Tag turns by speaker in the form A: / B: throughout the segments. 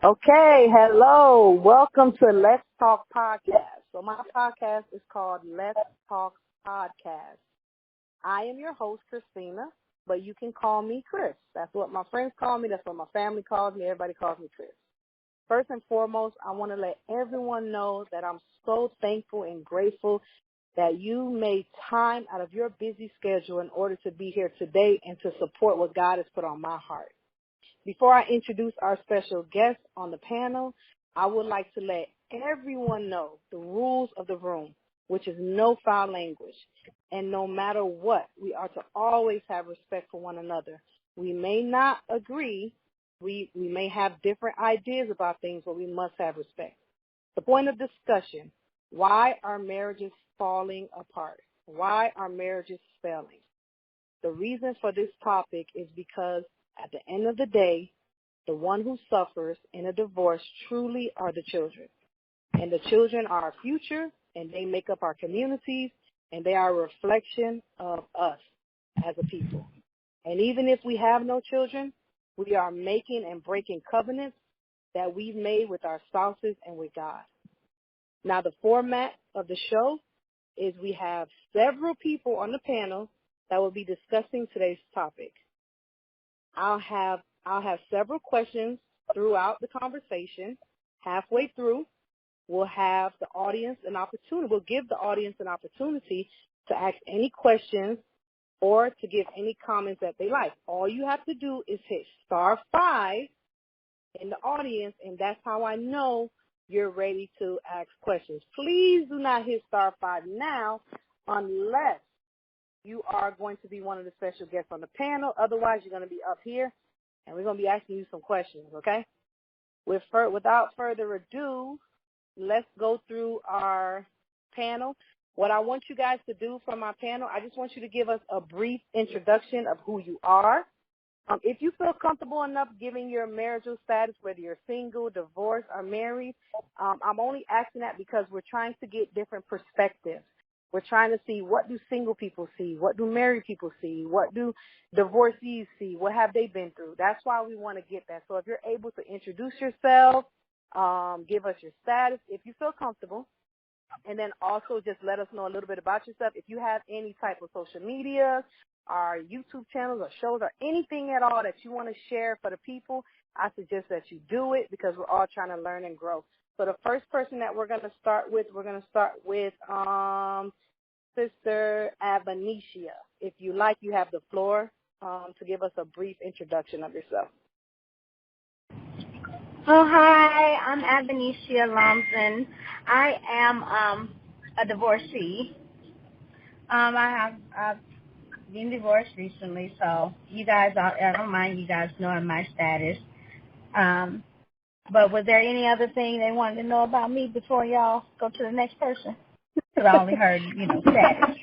A: Okay, hello. Welcome to Let's Talk Podcast. So my podcast is called Let's Talk Podcast. I am your host, Christina, but you can call me Chris. That's what my friends call me. That's what my family calls me. Everybody calls me Chris. First and foremost, I want to let everyone know that I'm so thankful and grateful that you made time out of your busy schedule in order to be here today and to support what God has put on my heart. Before I introduce our special guest on the panel, I would like to let everyone know the rules of the room, which is no foul language. And no matter what, we are to always have respect for one another. We may not agree. We may have different ideas about things, but we must have respect. The point of discussion, why are marriages falling apart? Why are marriages failing? The reason for this topic is because at the end of the day, the one who suffers in a divorce truly are the children. And the children are our future, and they make up our communities, and they are a reflection of us as a people. And even if we have no children, we are making and breaking covenants that we've made with our spouses and with God. Now, the format of the show is we have several people on the panel that will be discussing today's topic. I'll have several questions throughout the conversation. Halfway through, we'll have the audience an opportunity. We'll give the audience an opportunity to ask any questions or to give any comments that they like. All you have to do is hit *5 in the audience, and that's how I know you're ready to ask questions. Please do not hit *5 now unless you are going to be one of the special guests on the panel. Otherwise, you're going to be up here, and we're going to be asking you some questions, okay? Without further ado, let's go through our panel. What I want you guys to do from my panel, I just want you to give us a brief introduction of who you are. If you feel comfortable enough giving your marital status, whether you're single, divorced, or married, I'm only asking that because we're trying to get different perspectives. We're trying to see, what do single people see? What do married people see? What do divorcees see? What have they been through? That's why we want to get that. So if you're able to introduce yourself, give us your status if you feel comfortable, and then also just let us know a little bit about yourself. If you have any type of social media, our YouTube channels or shows or anything at all that you want to share for the people, I suggest that you do it because we're all trying to learn and grow. So the first person that we're going to start with Sister Abenicia. If you like, you have the floor to give us a brief introduction of yourself.
B: Oh, hi, I'm Abenicia Lomson. I am a divorcee. I've been divorced recently, so you guys, I don't mind you guys knowing my status. But was there any other thing they wanted to know about me before y'all go to the next person? Because I only heard, status.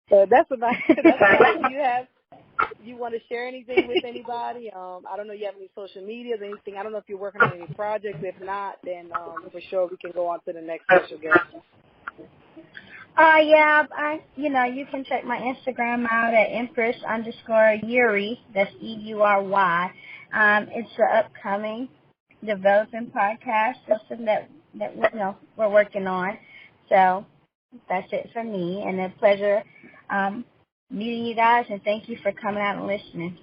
A: That's about it. You want to share anything with anybody? I don't know if you have any social medias, anything. I don't know if you're working on any projects. If not, then for sure we can go on to the next special guest.
B: Yeah, you can check my Instagram out at Empress_Eury. That's EURY. It's the upcoming developing podcast system that we're working on. So that's it for me, and a pleasure meeting you guys, and thank you for coming out and listening.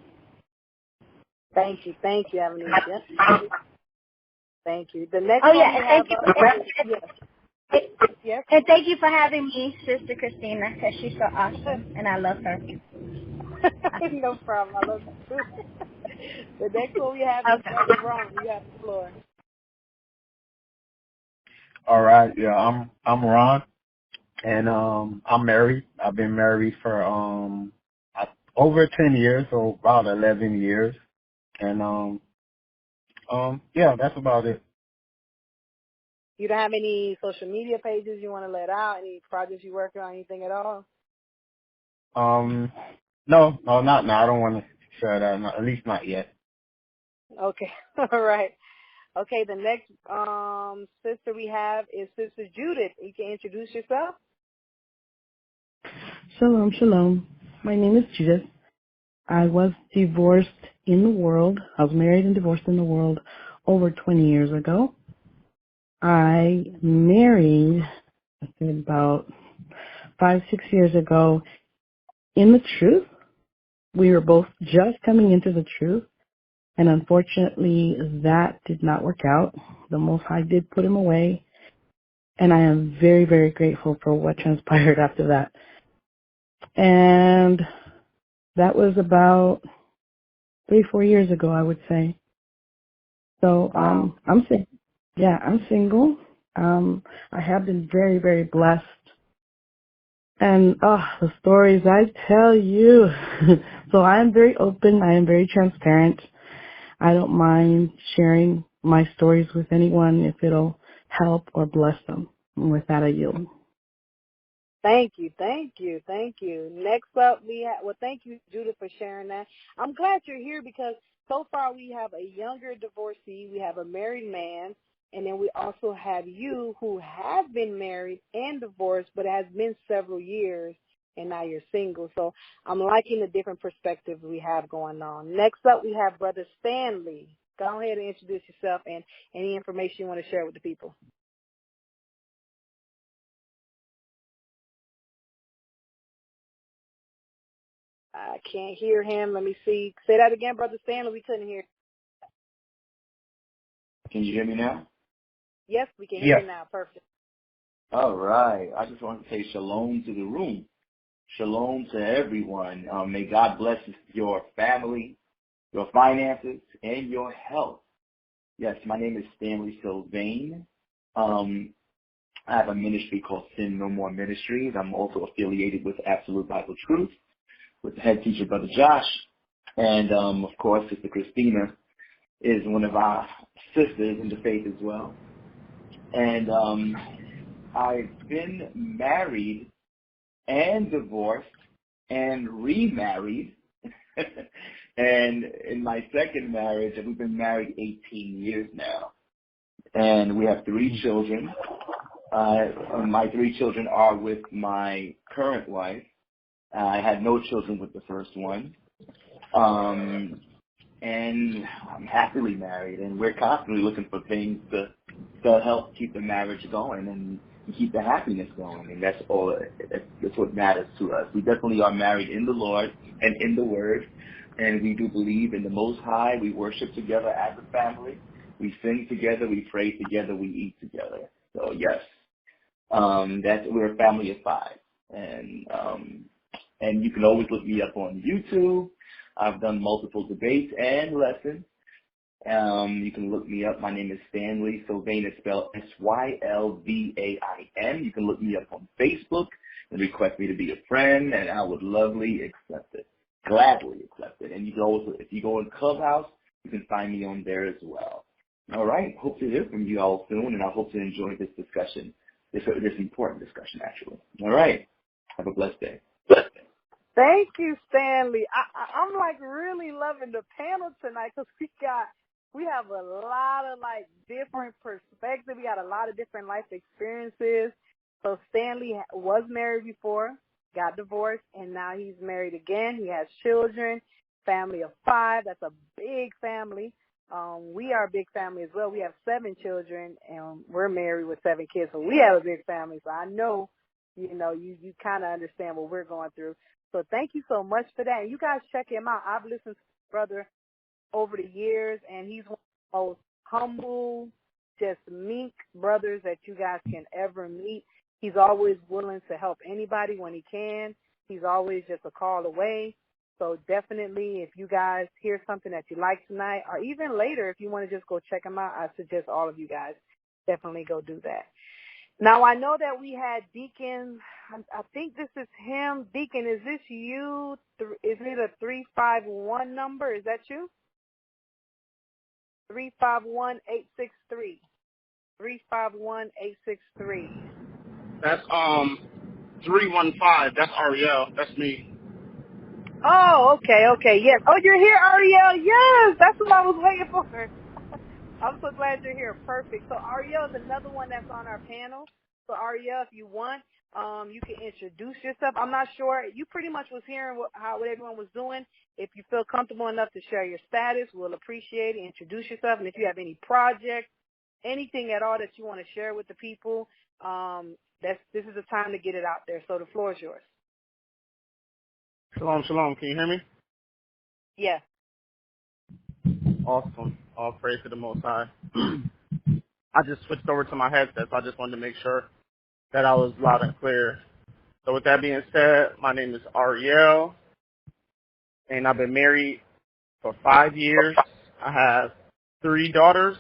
A: Thank you, Avenicia. Thank you. The next
B: And thank you for having me, Sister Christina, because she's so awesome, and I love her.
A: No problem. I love you too. The next one we have is Brother Ron. You have the floor.
C: All right. Yeah, I'm Ron, and I'm married. I've been married for over 10 years, so about 11 years, and yeah, that's about it.
A: You don't have any social media pages you want to let out? Any projects you working on? Anything at all?
C: No, not now. I don't want to share that. At least not yet.
A: Okay. All right. Okay. The next sister we have is Sister Judith. You can introduce yourself.
D: Shalom, shalom. My name is Judith. I was divorced in the world. I was married and divorced in the world over 20 years ago. I married, I think about 5, 6 years ago in the truth. We were both just coming into the truth, and unfortunately that did not work out. The Most High did put him away, and I am very, very grateful for what transpired after that. And that was about 3, 4 years ago, I would say. So I'm single. Yeah, I'm single. I have been very, very blessed. And the stories I tell you. So I am very open. I am very transparent. I don't mind sharing my stories with anyone if it'll help or bless them. And with that, I yield.
A: Thank you. Next up, thank you, Judah, for sharing that. I'm glad you're here because so far we have a younger divorcee, we have a married man, and then we also have you who have been married and divorced, but it has been several years, and now you're single. So I'm liking the different perspectives we have going on. Next up, we have Brother Stanley. Go ahead and introduce yourself and any information you want to share with the people. I can't hear him. Let me see. Say that again, Brother Stanley. We couldn't hear.
E: Can you hear me now?
A: Yes, we can hear you now. Perfect.
E: All right. I just want to say shalom to the room. Shalom to everyone. May God bless your family, your finances, and your health. Yes, my name is Stanley Sylvain. I have a ministry called Sin No More Ministries. I'm also affiliated with Absolute Bible Truth with the head teacher, Brother Josh. And, of course, Sister Christina is one of our sisters in the faith as well. And I've been married and divorced and remarried. And in my second marriage, we've been married 18 years now. And we have 3 children. My 3 children are with my current wife. I had no children with the first one. And I'm happily married, and we're constantly looking for things to help keep the marriage going and keep the happiness going, and that's all. That's what matters to us. We definitely are married in the Lord and in the Word, and we do believe in the Most High. We worship together as a family. We sing together. We pray together. We eat together. So yes, we're a family of 5, and you can always look me up on YouTube. I've done multiple debates and lessons. You can look me up. My name is Stanley Sylvain. It's spelled Sylvain. You can look me up on Facebook and request me to be a friend, and I would gladly accept it. And you can also, if you go on Clubhouse, you can find me on there as well. All right. Hope to hear from you all soon, and I hope to enjoy this discussion, this important discussion, actually. All right. Have a blessed day.
A: Thank you, Stanley. I'm like really loving the panel tonight because we have a lot of like different perspectives. We got a lot of different life experiences. So Stanley was married before, got divorced, and now he's married again. He has children, family of 5. That's a big family. We are a big family as well. We have 7 children, and we're married with 7 kids. So we have a big family. So I know, you kind of understand what we're going through. So thank you so much for that. And you guys check him out. I've listened to his brother over the years, and he's one of the most humble, just meek brothers that you guys can ever meet. He's always willing to help anybody when he can. He's always just a call away. So definitely, if you guys hear something that you like tonight, or even later, if you want to just go check him out, I suggest all of you guys definitely go do that. Now, I know that we had Deacon. I think this is him. Deacon, is this you? Is it a 351 number? Is that you? 351-863. 351-863.
F: That's 315. That's Ariel. That's me.
A: Oh, okay, yes. Oh, you're here, Ariel. Yes, that's what I was waiting for. I'm so glad you're here. Perfect. So Ariel is another one that's on our panel. So Ariel, if you want, you can introduce yourself. I'm not sure. You pretty much was hearing what everyone was doing. If you feel comfortable enough to share your status, we'll appreciate it. Introduce yourself. And if you have any projects, anything at all that you want to share with the people, this is the time to get it out there. So the floor is yours.
F: Shalom, shalom. Can you hear me?
A: Yeah.
F: Awesome. All praise to the Most High. I just switched over to my headset, so I just wanted to make sure that I was loud and clear. So with that being said, my name is Ariel, and I've been married for 5 years. I have 3 daughters,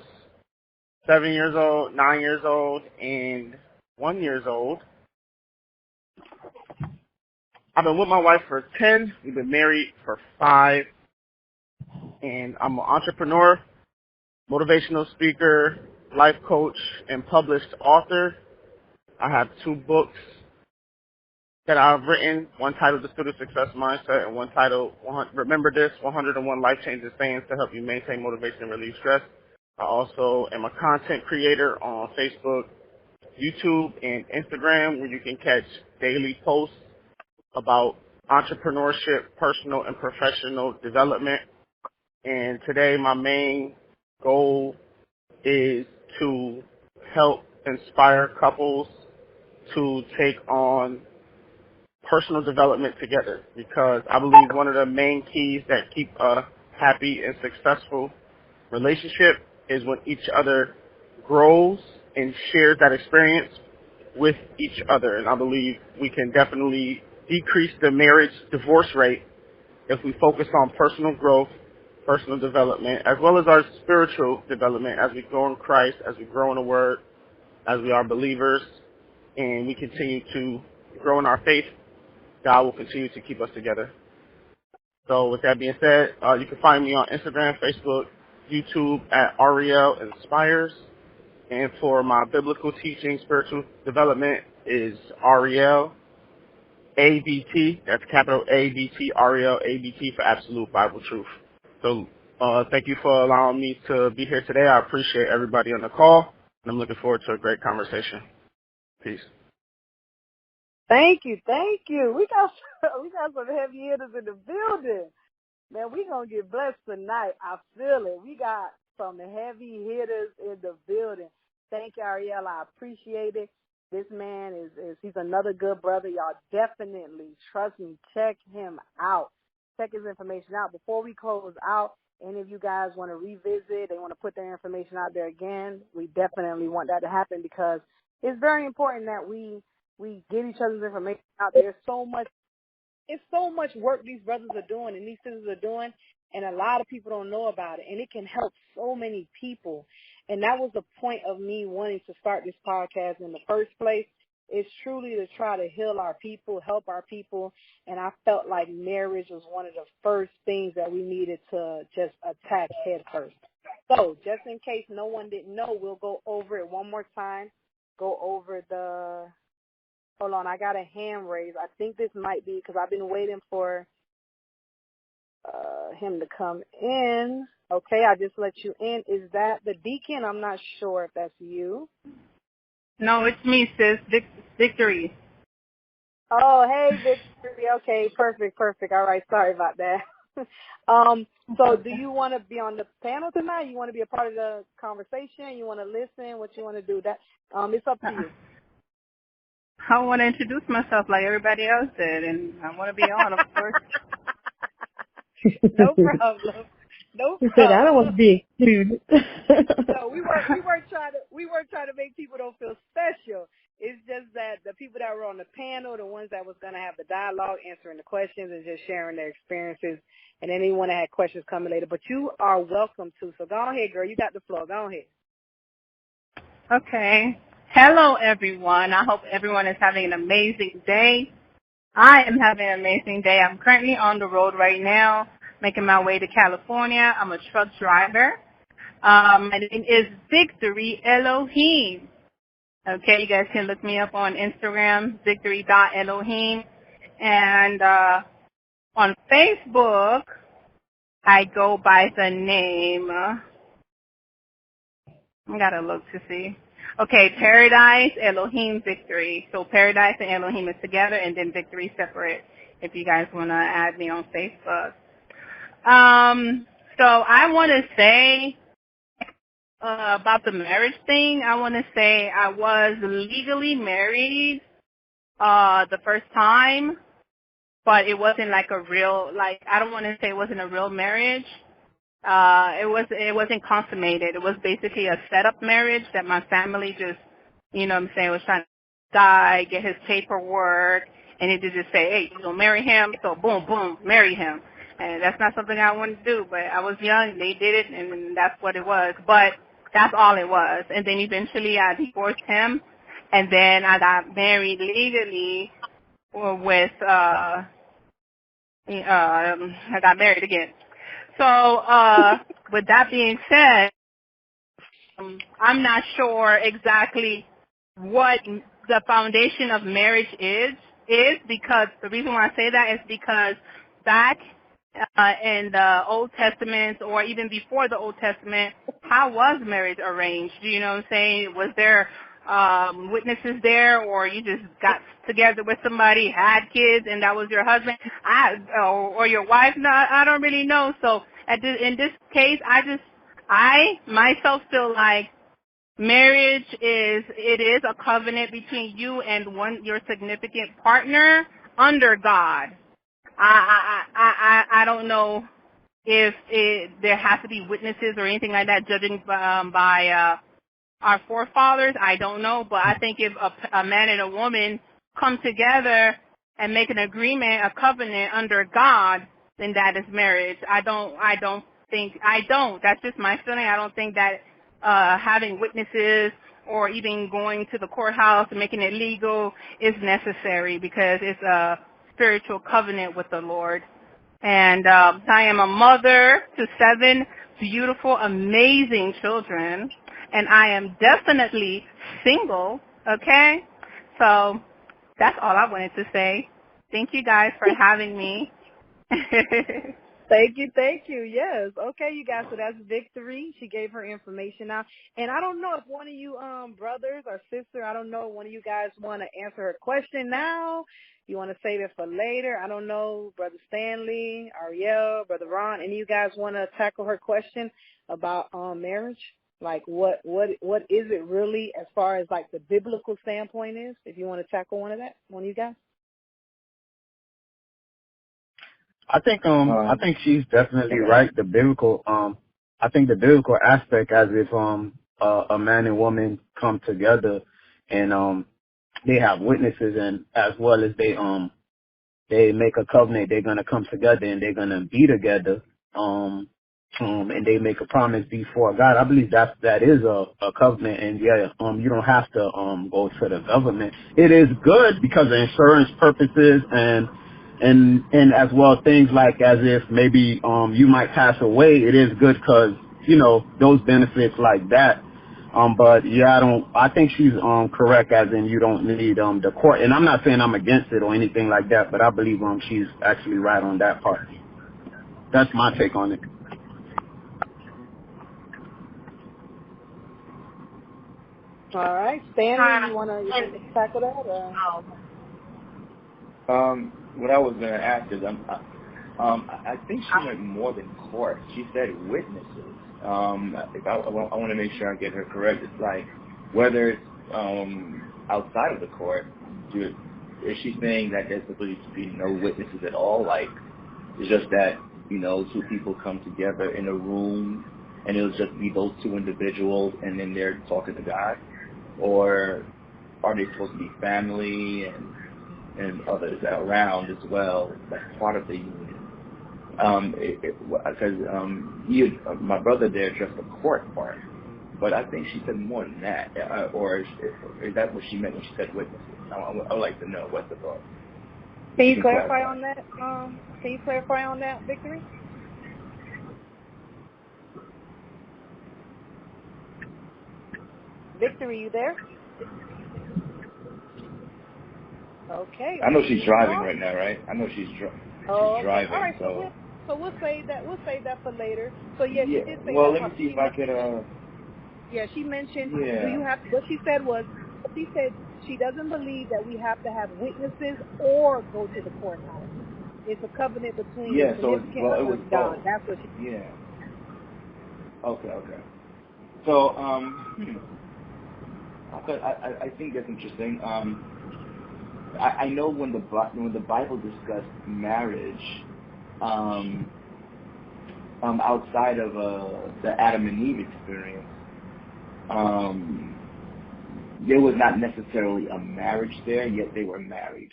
F: 7 years old, 9 years old, and 1 year old. I've been with my wife for 10. We've been married for 5. And I'm an entrepreneur, motivational speaker, life coach, and published author. I have 2 books that I've written, one titled The Student Success Mindset and one titled Remember This, 101 Life-Changing Sayings to Help You Maintain Motivation and Relieve Stress. I also am a content creator on Facebook, YouTube, and Instagram, where you can catch daily posts about entrepreneurship, personal and professional development. And today my main goal is to help inspire couples to take on personal development together, because I believe one of the main keys that keep a happy and successful relationship is when each other grows and shares that experience with each other. And I believe we can definitely decrease the marriage divorce rate if we focus on personal growth, personal development, as well as our spiritual development as we grow in Christ, as we grow in the Word, as we are believers, and we continue to grow in our faith. God will continue to keep us together. So with that being said, you can find me on Instagram, Facebook, YouTube at Ariel Inspires. And for my biblical teaching, spiritual development is Ariel ABT. That's capital ABT, Ariel ABT for Absolute Bible Truth. So thank you for allowing me to be here today. I appreciate everybody on the call, and I'm looking forward to a great conversation. Peace.
A: Thank you. We got some heavy hitters in the building. Man, we gonna get blessed tonight. I feel it. We got some heavy hitters in the building. Thank you, Ariel. I appreciate it. This man he's another good brother. Y'all definitely, trust me, check him out. Check his information out. Before we close out, any of you guys want to revisit, they want to put their information out there again, we definitely want that to happen, because it's very important that we get each other's information out there. It's so much work these brothers are doing and these sisters are doing, and a lot of people don't know about it, and it can help so many people. And that was the point of me wanting to start this podcast in the first place. It's truly to try to heal our people, help our people, and I felt like marriage was one of the first things that we needed to just attack head first. So just in case no one didn't know, we'll go over it one more time. Go over hold on, I got a hand raised. I think this might be, because I've been waiting for him to come in. Okay, I just let you in. Is that the deacon? I'm not sure if that's you.
G: No, it's me, sis. Victory.
A: Oh, hey, Victory. Okay, perfect. All right, sorry about that. So do you want to be on the panel tonight? You want to be a part of the conversation? You want to listen? What you want to do? That it's up to you.
G: I want to introduce myself like everybody else did, and I want to be on, of course.
A: No problem.
D: He said, I don't want to be excluded.
A: No, we weren't trying to make people don't feel special. It's just that the people that were on the panel, the ones that was going to have the dialogue, answering the questions and just sharing their experiences, and anyone that had questions coming later. But you are welcome to. So go ahead, girl. You got the floor. Go ahead.
G: Okay. Hello, everyone. I hope everyone is having an amazing day. I am having an amazing day. I'm currently on the road right now, making my way to California. I'm a truck driver. My name is Victory Elohim. Okay, you guys can look me up on Instagram, victory.elohim. And on Facebook, I go by the name, I got to look to see. Okay, Paradise, Elohim, Victory. So Paradise and Elohim is together, and then Victory separate. If you guys want to add me on Facebook. So I want to say about the marriage thing. I want to say I was legally married the first time, but it wasn't like a real, like, I don't want to say it wasn't a real marriage. It wasn't consummated. It was basically a setup marriage that my family just, you know what I'm saying, was trying to die, get his paperwork, and it just say, hey, you gonna marry him? So boom, boom, marry him. And that's not something I wanted to do, but I was young, they did it, and that's what it was. But that's all it was. And then eventually I divorced him, and then I got married legally with, I got married again. So, with that being said, I'm not sure exactly what the foundation of marriage is because the reason why I say that is because back in the Old Testament or even before the Old Testament, how was marriage arranged? You know what I'm saying? Was there witnesses there, or you just got together with somebody, had kids, and that was your husband, or your wife? No, I don't really know. So in this case, I myself feel like marriage is a covenant between you and your significant partner under God. I don't know if there has to be witnesses or anything like that, judging by our forefathers. I don't know, but I think if a man and a woman come together and make an agreement, a covenant under God, then that is marriage. That's just my feeling. I don't think that having witnesses or even going to the courthouse and making it legal is necessary because it's a spiritual covenant with the Lord. And I am a mother to 7 beautiful, amazing children, and I am definitely single, okay? So that's all I wanted to say. Thank you guys for having me.
A: Thank you. Yes. Okay, you guys. So that's Victory. She gave her information out. And I don't know if one of you brothers or sister, I don't know, one of you guys want to answer her question now. You want to save it for later. I don't know, Brother Stanley, Ariel, Brother Ron, any of you guys want to tackle her question about marriage? Like what is it really as far as like the biblical standpoint is? If you want to tackle one of you guys.
C: I think she's definitely right. The biblical I think the biblical aspect as if a man and woman come together and they have witnesses, and as well as they make a covenant, they're gonna come together and they're gonna be together. And they make a promise before God. I believe that is a covenant, and you don't have to go to the government. It is good because of insurance purposes and as well things like as if maybe you might pass away. It is good because those benefits like that. But yeah, I think she's correct as in you don't need the court. And I'm not saying I'm against it or anything like that, but I believe she's actually right on that part. That's my take on it.
A: All right, Stanley, you want to tackle that?
E: What I was going to ask is, I think she meant more than court. She said witnesses. If I want to make sure I get her correct. It's like whether it's outside of the court, is she saying that there's supposed to be no witnesses at all? Like it's just that two people come together in a room and it'll just be those two individuals and then they're talking to God, or are they supposed to be family and others around as well, that's part of the union? Because my brother there addressed the court part, but I think she said more than that. Or is that what she meant when she said witnesses? I would like to know what's the thought.
A: Can you clarify on that? Can you clarify on that, Victory? Victory, you there? Okay.
E: I know she's driving right now, right? I know she's driving.
A: All right. So we'll save that. We'll save that for later. So yes, you did say
E: well,
A: that.
E: let me see if I could.
A: Yeah, she mentioned, do
E: Yeah.
A: you have, what she said was, she said she doesn't believe that we have to have witnesses or go to the courthouse. It's a covenant between the
E: Yeah. So
A: significant
E: well, it
A: other
E: was
A: and God.
E: both.
A: That's what she
E: Yeah. Okay. So I think that's interesting. I know when the Bible discussed marriage, outside of the Adam and Eve experience, there was not necessarily a marriage there, yet they were married.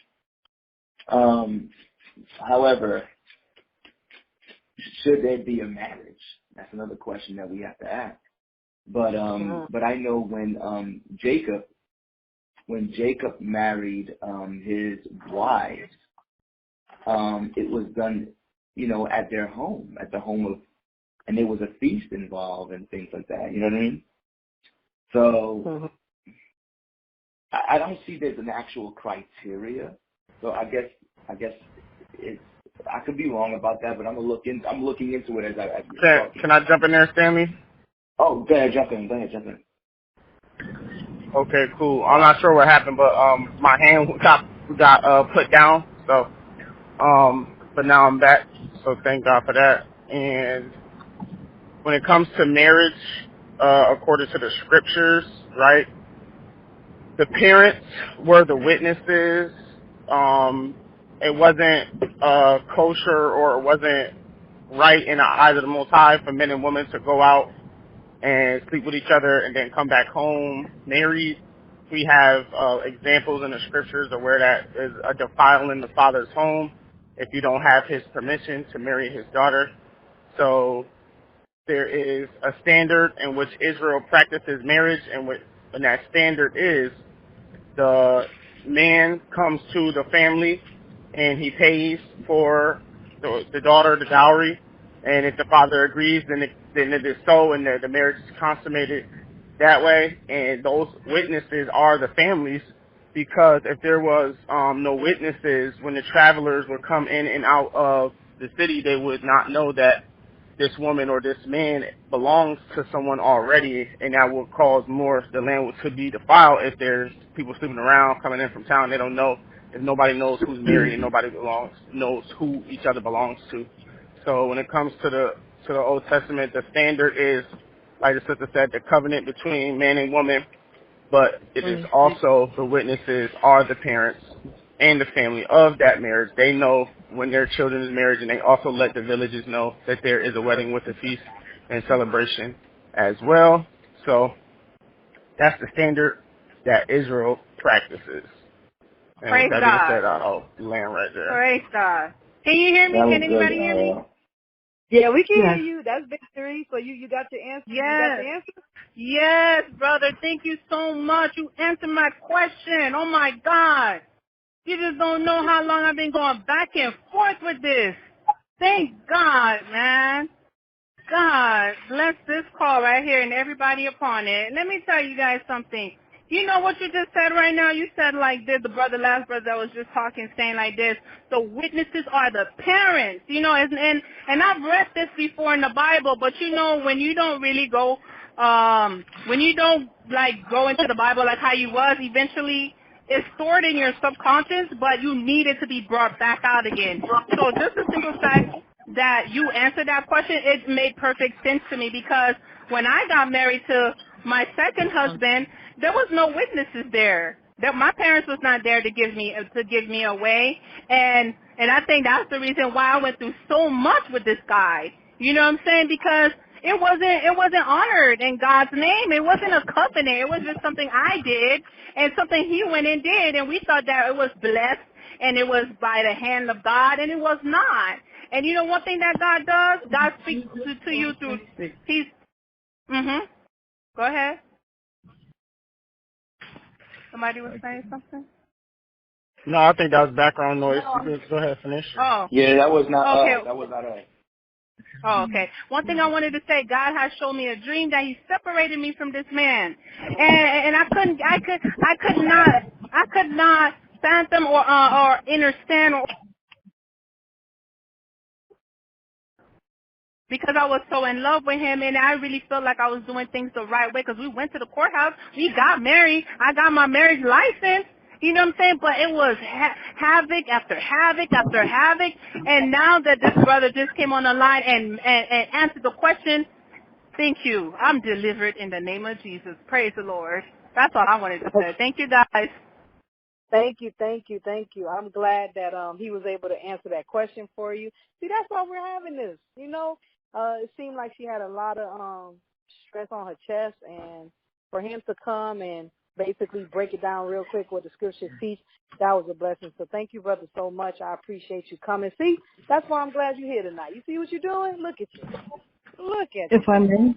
E: However, should there be a marriage? That's another question that we have to ask. But I know when Jacob married his wives, it was done, at their home, at the home of, and there was a feast involved and things like that. You know what I mean? So I don't see there's an actual criteria. So I guess it's, I could be wrong about that, but I'm looking into it as we're talking.
F: Can I jump in there, Stanley?
E: Oh, go ahead, jump in.
F: Okay, cool. I'm not sure what happened, but my hand got put down. So but now I'm back. So thank God for that. And when it comes to marriage, according to the scriptures, right? The parents were the witnesses. It wasn't kosher, or it wasn't right in the eyes of the Most High for men and women to go out and sleep with each other and then come back home married. We have examples in the scriptures of where that is a defiling the father's home if you don't have his permission to marry his daughter. So there is a standard in which Israel practices marriage, and that standard is the man comes to the family and he pays for the daughter, the dowry, and if the father agrees, then it is so, and the marriage is consummated that way. And those witnesses are the families, because if there was no witnesses, when the travelers would come in and out of the city, they would not know that this woman or this man belongs to someone already, and that will cause more, the land could be defiled if there's people sleeping around, coming in from town. They don't know, if nobody knows who's married and nobody knows who each other belongs to. So when it comes to the Old Testament, the standard is, like the sister said, the covenant between man and woman, but it is also the witnesses are the parents and the family of that marriage. They know when their children is married, and they also let the villages know that there is a wedding with a feast and celebration as well. So that's the standard that Israel practices. And with
G: Praise
F: that being
G: God.
F: said, I'll land right there.
G: Praise God. Can you hear me?
E: That was
G: Can anybody
E: good.
G: hear me?
A: Yeah, we can hear you. That's victory. So you got your answer. You got
G: Yes.
A: the answer?
G: Yes, brother. Thank you so much. You answered my question. Oh, my God. You just don't know how long I've been going back and forth with this. Thank God, man. God bless this call right here and everybody upon it. Let me tell you guys something. You know what you just said right now? You said like this, the last brother that was just talking, saying like this, the witnesses are the parents, and I've read this before in the Bible, but when you don't really go, when you don't like go into the Bible like how you was, eventually it's stored in your subconscious, but you need it to be brought back out again. So just the simple fact that you answered that question, it made perfect sense to me, because when I got married to my second husband, there was no witnesses there. That my parents was not there to give me away, and I think that's the reason why I went through so much with this guy. You know what I'm saying? Because it wasn't honored in God's name. It wasn't a covenant. It was just something I did and something he went and did, and we thought that it was blessed and it was by the hand of God, and it was not. And you know one thing that God does? God speaks to you through he's Go ahead. Somebody was saying something?
F: No, I think that was background noise. You can go ahead and finish.
G: Oh.
E: Yeah, that was not
G: Okay.
E: us. That was not us.
G: Oh, okay. One thing I wanted to say, God has shown me a dream that He separated me from this man, and I could not fathom or understand because I was so in love with him, and I really felt like I was doing things the right way because we went to the courthouse, we got married, I got my marriage license, you know what I'm saying? But it was havoc after havoc after havoc, and now that this brother just came on the line and answered the question, thank you. I'm delivered in the name of Jesus. Praise the Lord. That's all I wanted to say. Thank you, guys.
A: Thank you, thank you, thank you. I'm glad that he was able to answer that question for you. See, that's why we're having this. You know, it seemed like she had a lot of stress on her chest, and for him to come and basically break it down real quick what the scriptures teach, that was a blessing. So thank you, brother, so much. I appreciate you coming. See, that's why I'm glad you're here tonight. You see what you're doing? Look at you. Look at you.
D: If I may.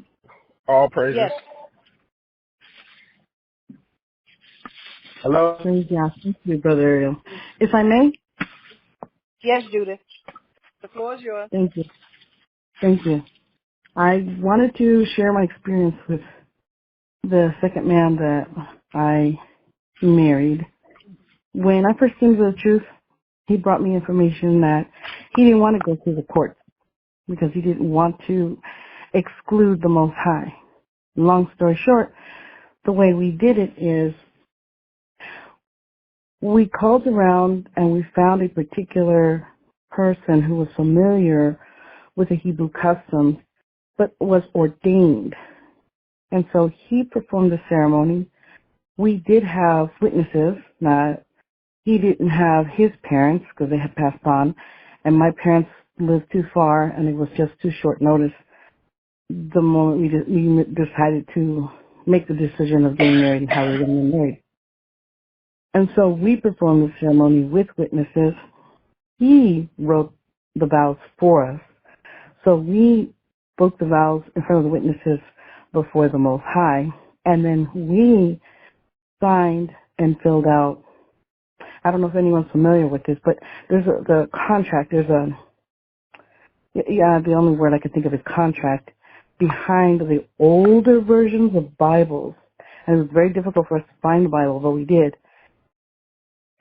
F: All praises.
A: Yes.
C: Hello?
D: Yeah, thank you, Brother Ariel. If I may.
A: Yes, Judith. The floor is yours.
D: Thank you. Thank you. I wanted to share my experience with the second man that I married. When I first came to the truth, he brought me information that he didn't want to go through the courts because he didn't want to exclude the Most High. Long story short, the way we did it is we called around and we found a particular person who was familiar with the Hebrew customs but was ordained. And so he performed the ceremony. We did have witnesses. He didn't have his parents because they had passed on, and my parents lived too far, and it was just too short notice the moment we decided to make the decision of getting married and how we were going to get married. And so we performed the ceremony with witnesses. He wrote the vows for us. So we spoke the vows in front of the witnesses before the Most High, and then we signed and filled out. I don't know if anyone's familiar with this, but there's the contract. The only word I can think of is contract behind the older versions of Bibles. And it was very difficult for us to find the Bible, but we did.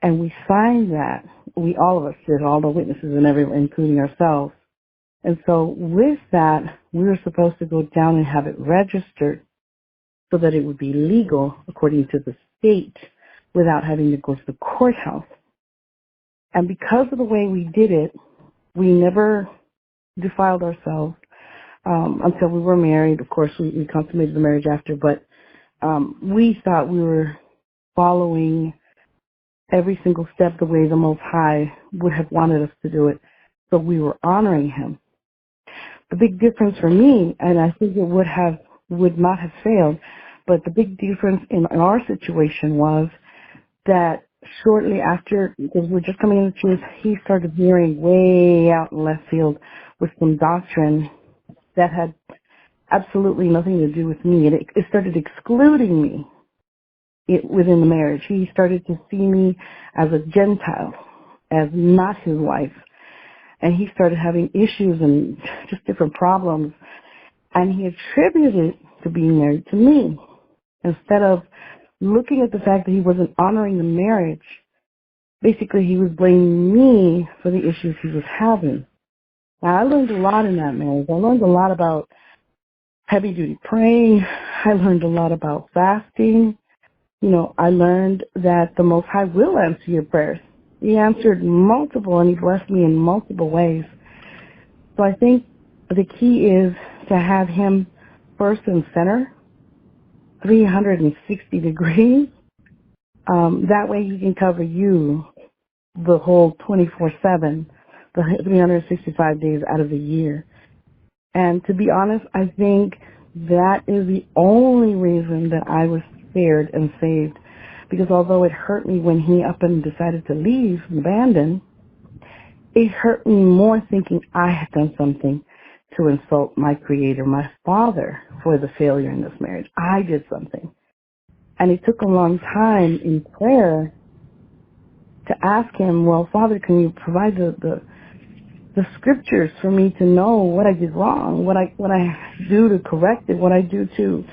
D: And we signed that. All of us did, all the witnesses and everyone, including ourselves. And so with that, we were supposed to go down and have it registered so that it would be legal according to the state without having to go to the courthouse. And because of the way we did it, we never defiled ourselves until we were married. Of course, we consummated the marriage after, but we thought we were following every single step the way the Most High would have wanted us to do it. So we were honoring him. The big difference for me, and I think it would not have failed, but the big difference in our situation was that shortly after, because we're just coming into truth, he started veering way out in left field with some doctrine that had absolutely nothing to do with me. It started excluding me within the marriage. He started to see me as a Gentile, as not his wife. And he started having issues and just different problems. And he attributed it to being married to me. Instead of looking at the fact that he wasn't honoring the marriage, basically he was blaming me for the issues he was having. Now, I learned a lot in that marriage. I learned a lot about heavy-duty praying. I learned a lot about fasting. I learned that the Most High will answer your prayers. He answered multiple, and he blessed me in multiple ways. So I think the key is to have him first and center, 360 degrees. That way he can cover you the whole 24/7, the 365 days out of the year. And to be honest, I think that is the only reason that I was spared and saved. Because although it hurt me when he up and decided to leave and abandon, it hurt me more thinking I had done something to insult my Creator, my Father, for the failure in this marriage. I did something. And it took a long time in prayer to ask him, well, Father, can you provide the scriptures for me to know what I did wrong, what I do to correct it, what I do to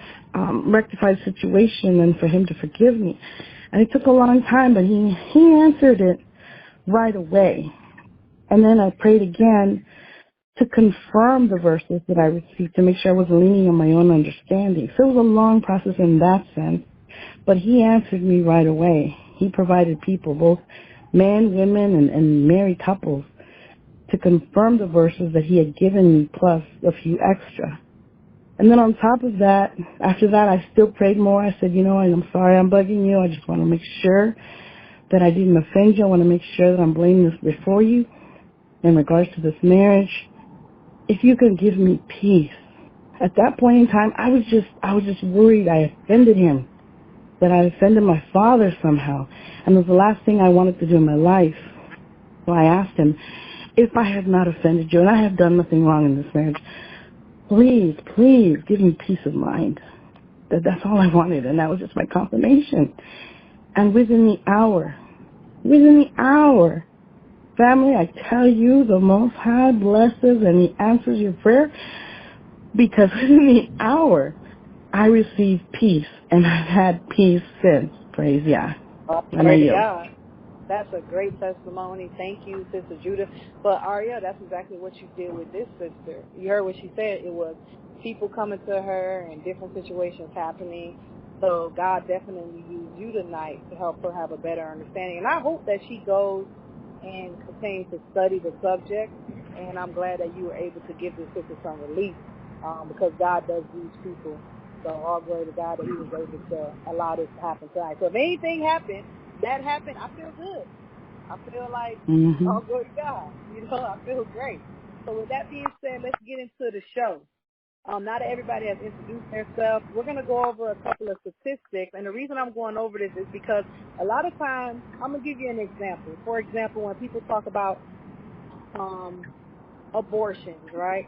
D: rectify the situation, and for him to forgive me. And it took a long time, but he answered it right away. And then I prayed again to confirm the verses that I received, to make sure I wasn't leaning on my own understanding. So it was a long process in that sense, but he answered me right away. He provided people, both men, women, and married couples, to confirm the verses that he had given me, plus a few extra. And then on top of that, after that, I still prayed more. I said, I'm sorry I'm bugging you. I just want to make sure that I didn't offend you. I want to make sure that I'm blaming this before you in regards to this marriage. If you can give me peace. At that point in time, I was just worried I offended him, that I offended my father somehow. And it was the last thing I wanted to do in my life. So I asked him, if I have not offended you and I have done nothing wrong in this marriage, please give me peace of mind. That's all I wanted, and that was just my confirmation. And within the hour, family, I tell you, the Most High blesses and He answers your prayer, because within the hour, I received peace, and I've had peace since. Praise Yah.
A: Praise God. That's a great testimony. Thank you, Sister Judith. But Aria, that's exactly what you did with this sister. You heard what she said. It was people coming to her and different situations happening. So God definitely used you tonight to help her have a better understanding. And I hope that she goes and continues to study the subject. And I'm glad that you were able to give this sister some relief, because God does use people. So all glory to God that He was able to allow this to happen tonight. So if anything happened, that happened, I feel good. I feel like, all glory to God. I feel great. So with that being said, let's get into the show. Now that everybody has introduced themselves, we're going to go over a couple of statistics. And the reason I'm going over this is because a lot of times, I'm going to give you an example. For example, when people talk about abortions, right?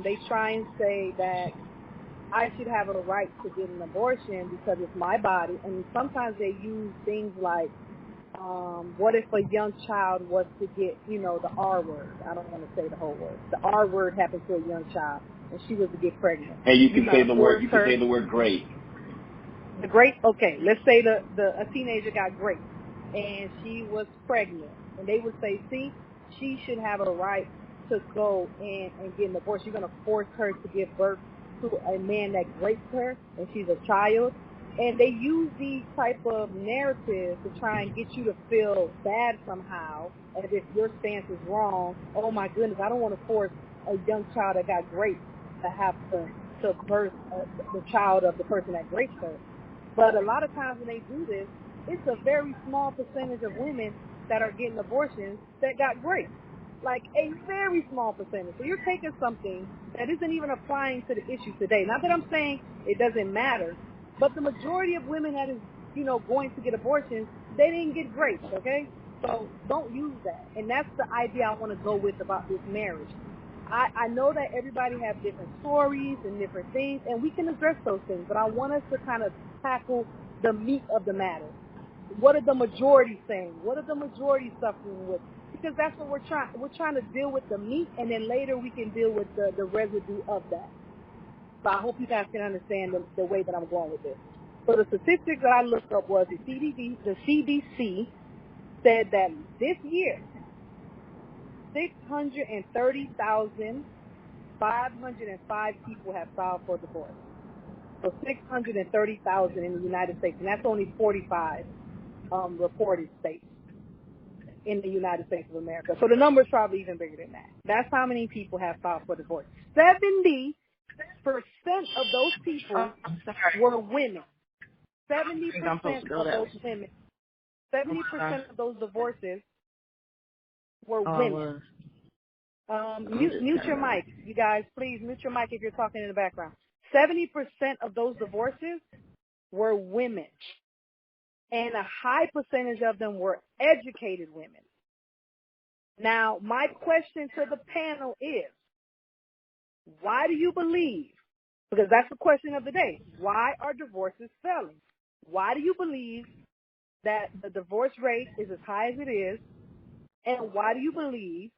A: They try and say that I should have a right to get an abortion because it's my body. And sometimes they use things like, what if a young child was to get, the R word? I don't want to say the whole word. The R word happened to a young child, and she was to get pregnant.
E: Hey, you can say the word. You can say the word great.
A: The grape. Okay, let's say a teenager got grape, and she was pregnant, and they would say, see, she should have a right to go and get an abortion. You're going to force her to give birth to a man that raped her, and she's a child. And they use these type of narratives to try and get you to feel bad somehow, as if your stance is wrong. Oh my goodness, I don't want to force a young child that got raped to have to birth the child of the person that raped her. But a lot of times when they do this, it's a very small percentage of women that are getting abortions that got raped. Like a very small percentage. So you're taking something that isn't even applying to the issue today. Not that I'm saying it doesn't matter, but the majority of women that is, going to get abortions, they didn't get raped, okay? So don't use that. And that's the idea I want to go with about this marriage. I know that everybody have different stories and different things, and we can address those things, but I want us to kind of tackle the meat of the matter. What are the majority saying? What are the majority suffering with? Because that's what we're trying. We're trying to deal with the meat, and then later we can deal with the residue of that. So I hope you guys can understand the way that I'm going with this. So the statistics that I looked up was the CDC said that this year, 630,505 people have filed for divorce. So 630,000 in the United States, and that's only 45 reported states in the United States of America. So the number is probably even bigger than that. That's how many people have filed for divorce. 70% of those people were women. 70% of those women. 70% of those divorces were women. Mute your mic, you guys. Please mute your mic if you're talking in the background. 70% of those divorces were women, and a high percentage of them were educated women. Now, my question to the panel is, why do you believe, because that's the question of the day, why are divorces failing? Why do you believe that the divorce rate is as high as it is, and why do you believe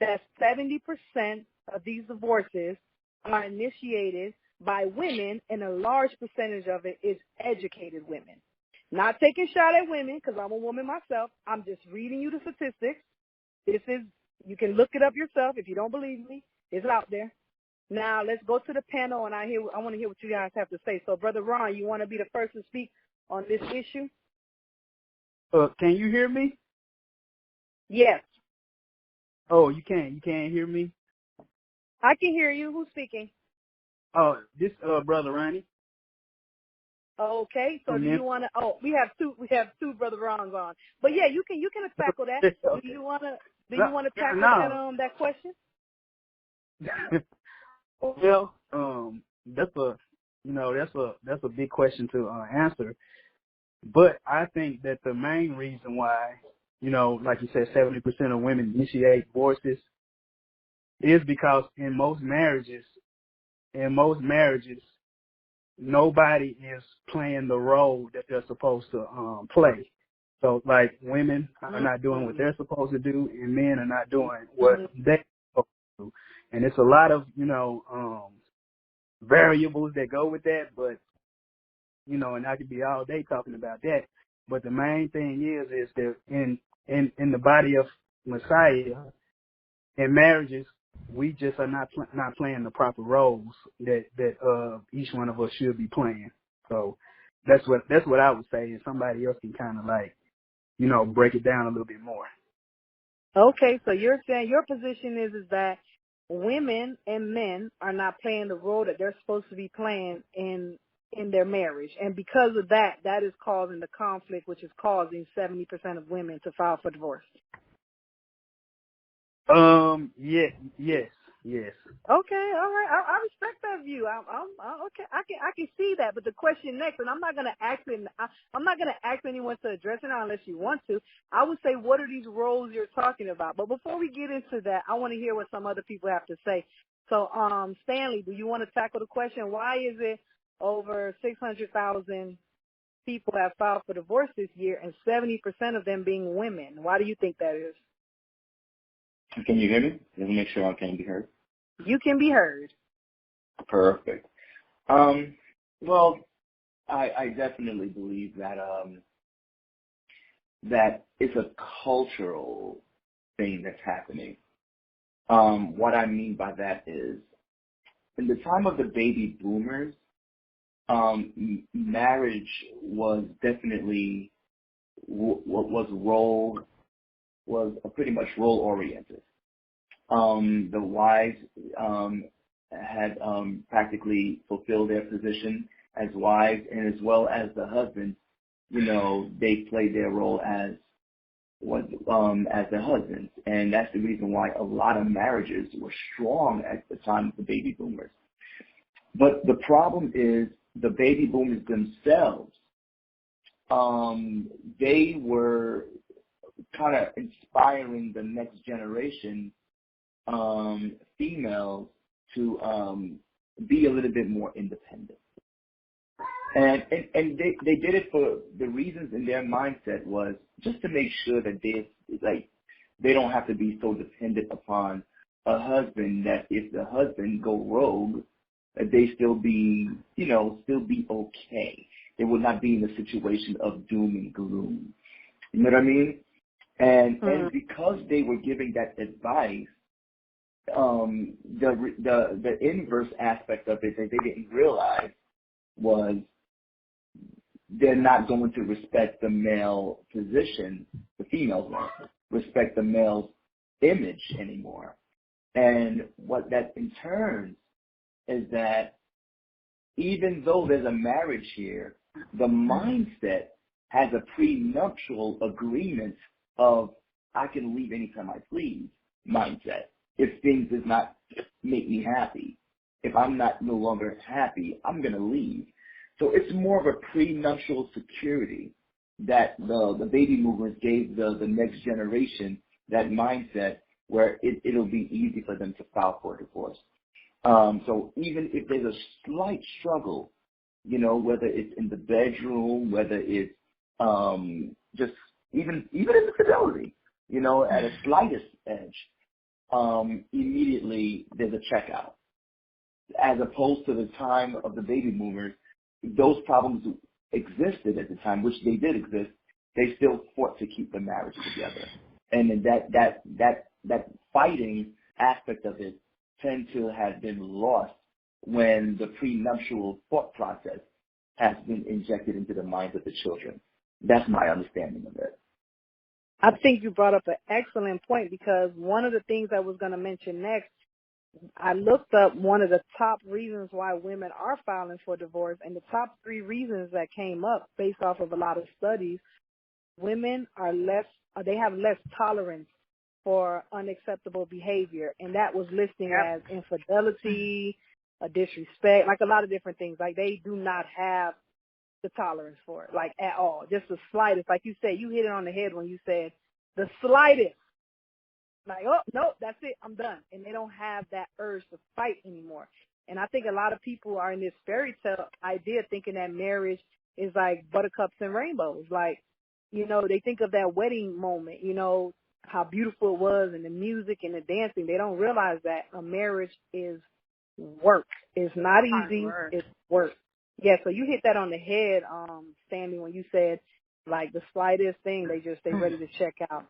A: that 70% of these divorces are initiated by women, and a large percentage of it is educated women? Not taking a shot at women, because I'm a woman myself. I'm just reading you the statistics. You can look it up yourself if you don't believe me. It's out there. Now let's go to the panel, and I want to hear what you guys have to say. So, Brother Ron, you want to be the first to speak on this issue?
H: Can you hear me?
A: Yes.
H: Oh, you can't. You can't hear me?
A: I can hear you. Who's speaking?
H: Oh, this Brother Ronnie.
A: Okay. So do you want to? Oh, we have two Brother Rons on. But yeah, you can tackle that.
H: Okay.
A: Do you want to tackle that question?
H: Well, that's a big question to answer. But I think that the main reason why, like you said, 70% of women initiate divorces is because in most marriages, nobody is playing the role that they're supposed to play. So, like, women are not doing what they're supposed to do, and men are not doing what they're supposed to do. And it's a lot of, variables that go with that, but, and I could be all day talking about that. But the main thing is that in the body of Messiah, in marriages, we just are not playing the proper roles that each one of us should be playing. So that's what I would say, and somebody else can kind of break it down a little bit more.
A: Okay, so you're saying your position is that women and men are not playing the role that they're supposed to be playing in their marriage, and because of that is causing the conflict, which is causing 70% of women to file for divorce.
H: Yes.
A: Okay, all right. I respect that view. I'm okay. I can see that. But the question next, and I'm not gonna ask anyone to address it unless you want to. I would say, what are these roles you're talking about? But before we get into that, I want to hear what some other people have to say. So, Stanley, do you want to tackle the question? Why is it over 600,000 people have filed for divorce this year, and 70% of them being women? Why do you think that is?
E: Can you hear me? Let me make sure I can be heard.
A: You can be heard.
E: Perfect. Well, I definitely believe that that it's a cultural thing that's happening. What I mean by that is, in the time of the baby boomers, marriage was definitely was pretty much role oriented. The wives had practically fulfilled their position as wives, and as well as the husbands, they played their role as the husbands, and that's the reason why a lot of marriages were strong at the time of the baby boomers. But the problem is the baby boomers themselves. They were kind of inspiring the next generation females to be a little bit more independent. And they did it for the reasons in their mindset was just to make sure that they don't have to be so dependent upon a husband, that if the husband go rogue, that they still be okay. They would not be in a situation of doom and gloom. You know what I mean? And because they were giving that advice, the inverse aspect of it that they didn't realize was they're not going to respect the male position, the females won't respect the male's image anymore. And what that in turn is that even though there's a marriage here, the mindset has a prenuptial agreement of I can leave anytime I please mindset. If things does not make me happy, if I'm no longer happy, I'm going to leave. So it's more of a prenuptial security that the baby movers gave the next generation, that mindset where it'll be easy for them to file for divorce. So even if there's a slight struggle, whether it's in the bedroom, whether it's just even infidelity, at a slightest edge, immediately there's a checkout. As opposed to the time of the baby boomers, those problems existed at the time, which they did exist. They still fought to keep the marriage together, and that fighting aspect of it tend to have been lost when the prenuptial thought process has been injected into the minds of the children. That's my understanding of it.
A: I think you brought up an excellent point, because one of the things I was going to mention next, I looked up one of the top reasons why women are filing for divorce, and the top 3 reasons that came up based off of a lot of studies, women are they have less tolerance for unacceptable behavior, and that was listing as infidelity, disrespect, like a lot of different things. Like, they do not have the tolerance for it, like, at all. Just the slightest. Like you said, you hit it on the head when you said the slightest. Like, oh, no, that's it, I'm done. And they don't have that urge to fight anymore. And I think a lot of people are in this fairy tale idea thinking that marriage is like buttercups and rainbows. Like, you know, they think of that wedding moment, you know, how beautiful it was, and the music and the dancing. They don't realize that a marriage is work. It's not easy. It's work. Yeah, so you hit that on the head, Sandy, when you said, like, the slightest thing, they ready to check out.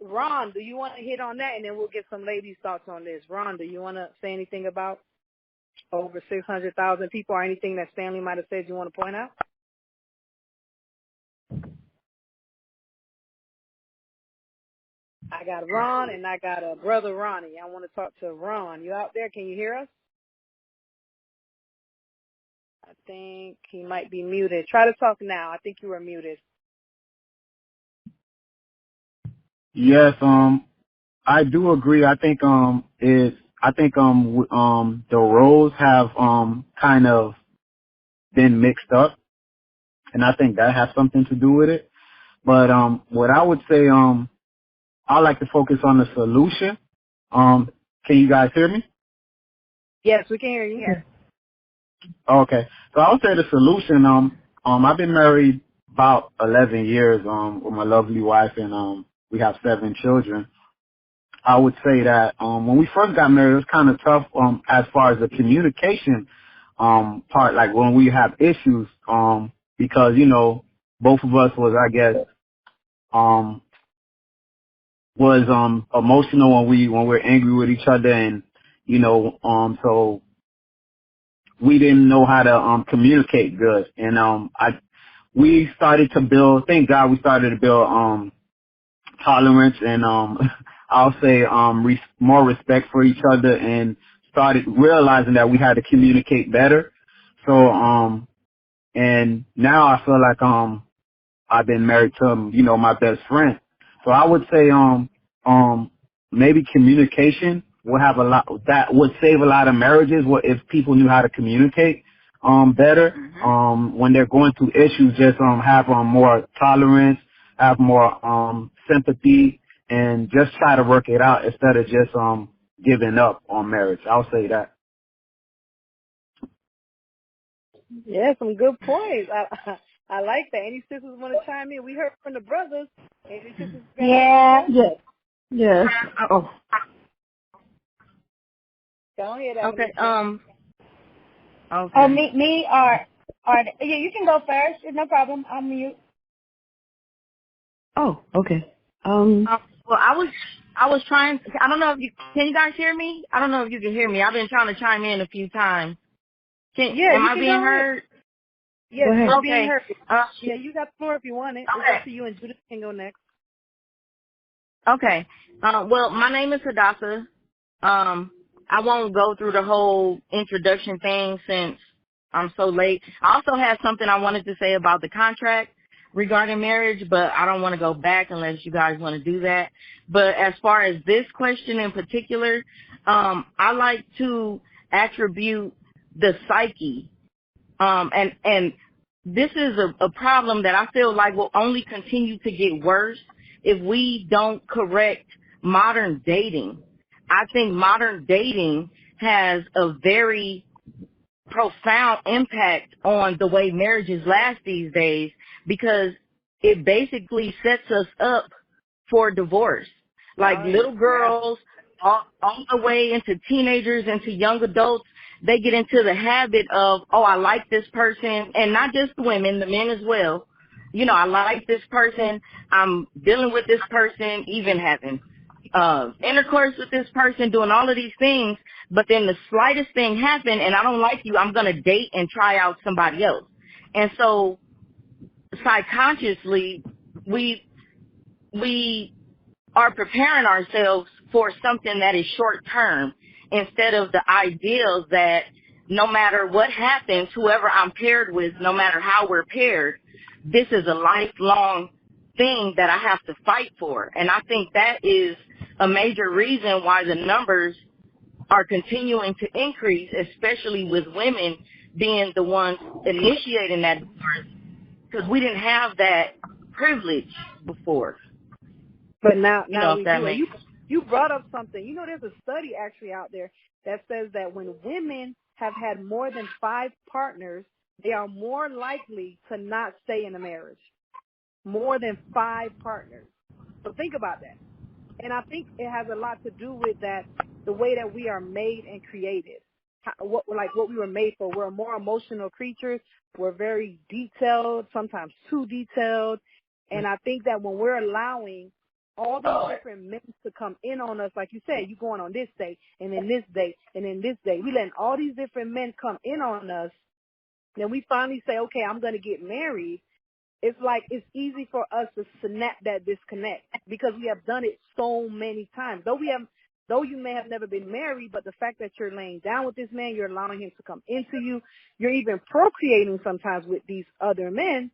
A: Ron, do you want to hit on that, and then we'll get some ladies' thoughts on this? Ron, do you want to say anything about over 600,000 people, or anything that Stanley might have said you want to point out? I got Ron, and I got a brother Ronnie. I want to talk to Ron. You out there? Can you hear us? I think he might be muted. Try to talk now. I think you were muted.
C: Yes, I do agree. I think the roles have kind of been mixed up, and I think that has something to do with it. But what I would say, I like to focus on the solution. Can you guys hear me?
A: Yes, we can hear you. Yes.
C: Okay. So I would say the solution, I've been married about 11 years, with my lovely wife, and, we have 7 children. I would say that, when we first got married, it was kind of tough, as far as the communication, part, like when we have issues, because, you know, both of us was, I guess, emotional when we're angry with each other, and, you know, so we didn't know how to communicate good, and we started to build. Thank God we started to build tolerance and I'll say more respect for each other, and started realizing that we had to communicate better. So and now I feel like I've been married to you know, my best friend. So I would say maybe communication would have a lot, that would save a lot of marriages if people knew how to communicate better. When they're going through issues, just have more tolerance, have more sympathy, and just try to work it out instead of just giving up on marriage. I'll say that.
A: Yeah, some good points. I like that. Any sisters want to chime in? We heard from the brothers. Any sisters?
B: Yeah.
D: Yes. Oh.
A: Go ahead.
B: Okay. Okay. Oh, me or yeah, you can go first. No problem. I'll mute.
D: Oh, okay.
I: Well, I was trying. I don't know if can you guys hear me? I don't know if you can hear me. I've been trying to chime in a few times. Am I being heard?
A: Yes, you're being heard.
I: Yeah,
A: you got the floor if you want it.
I: Okay.
A: It's up to you, and Judith can go next.
I: Okay. Well, my name is Hadassah. I won't go through the whole introduction thing since I'm so late. I also had something I wanted to say about the contract regarding marriage, but I don't want to go back unless you guys want to do that. But as far as this question in particular, I like to attribute the psyche. And this is a problem that I feel like will only continue to get worse if we don't correct modern dating. I think modern dating has a very profound impact on the way marriages last these days, because it basically sets us up for divorce. Like little girls all the way into teenagers, into young adults, they get into the habit of, oh, I like this person, and not just the women, the men as well. You know, I like this person, I'm dealing with this person, even having intercourse with this person, doing all of these things, but then the slightest thing happened and I don't like you, I'm going to date and try out somebody else. And so subconsciously, we are preparing ourselves for something that is short term instead of the ideals that no matter what happens, whoever I'm paired with, no matter how we're paired, this is a lifelong thing that I have to fight for. And I think that is a major reason why the numbers are continuing to increase, especially with women being the ones initiating that divorce, because we didn't have that privilege before.
A: But now
I: If
A: we
I: that
A: do. And
I: makes
A: you brought up something. You know, there's a study actually out there that says that when women have had more than 5 partners, they are more likely to not stay in a marriage. More than 5 partners. So think about that. And I think it has a lot to do with that, the way that we are made and created. What we were made for. We're more emotional creatures. We're very detailed, sometimes too detailed. And I think that when we're allowing all these different men to come in on us, like you said, you going on this day, and then this day, and then this day. We letting all these different men come in on us. Then we finally say, okay, I'm going to get married. It's like it's easy for us to snap that disconnect because we have done it so many times. Though you may have never been married, but the fact that you're laying down with this man, you're allowing him to come into you, you're even procreating sometimes with these other men,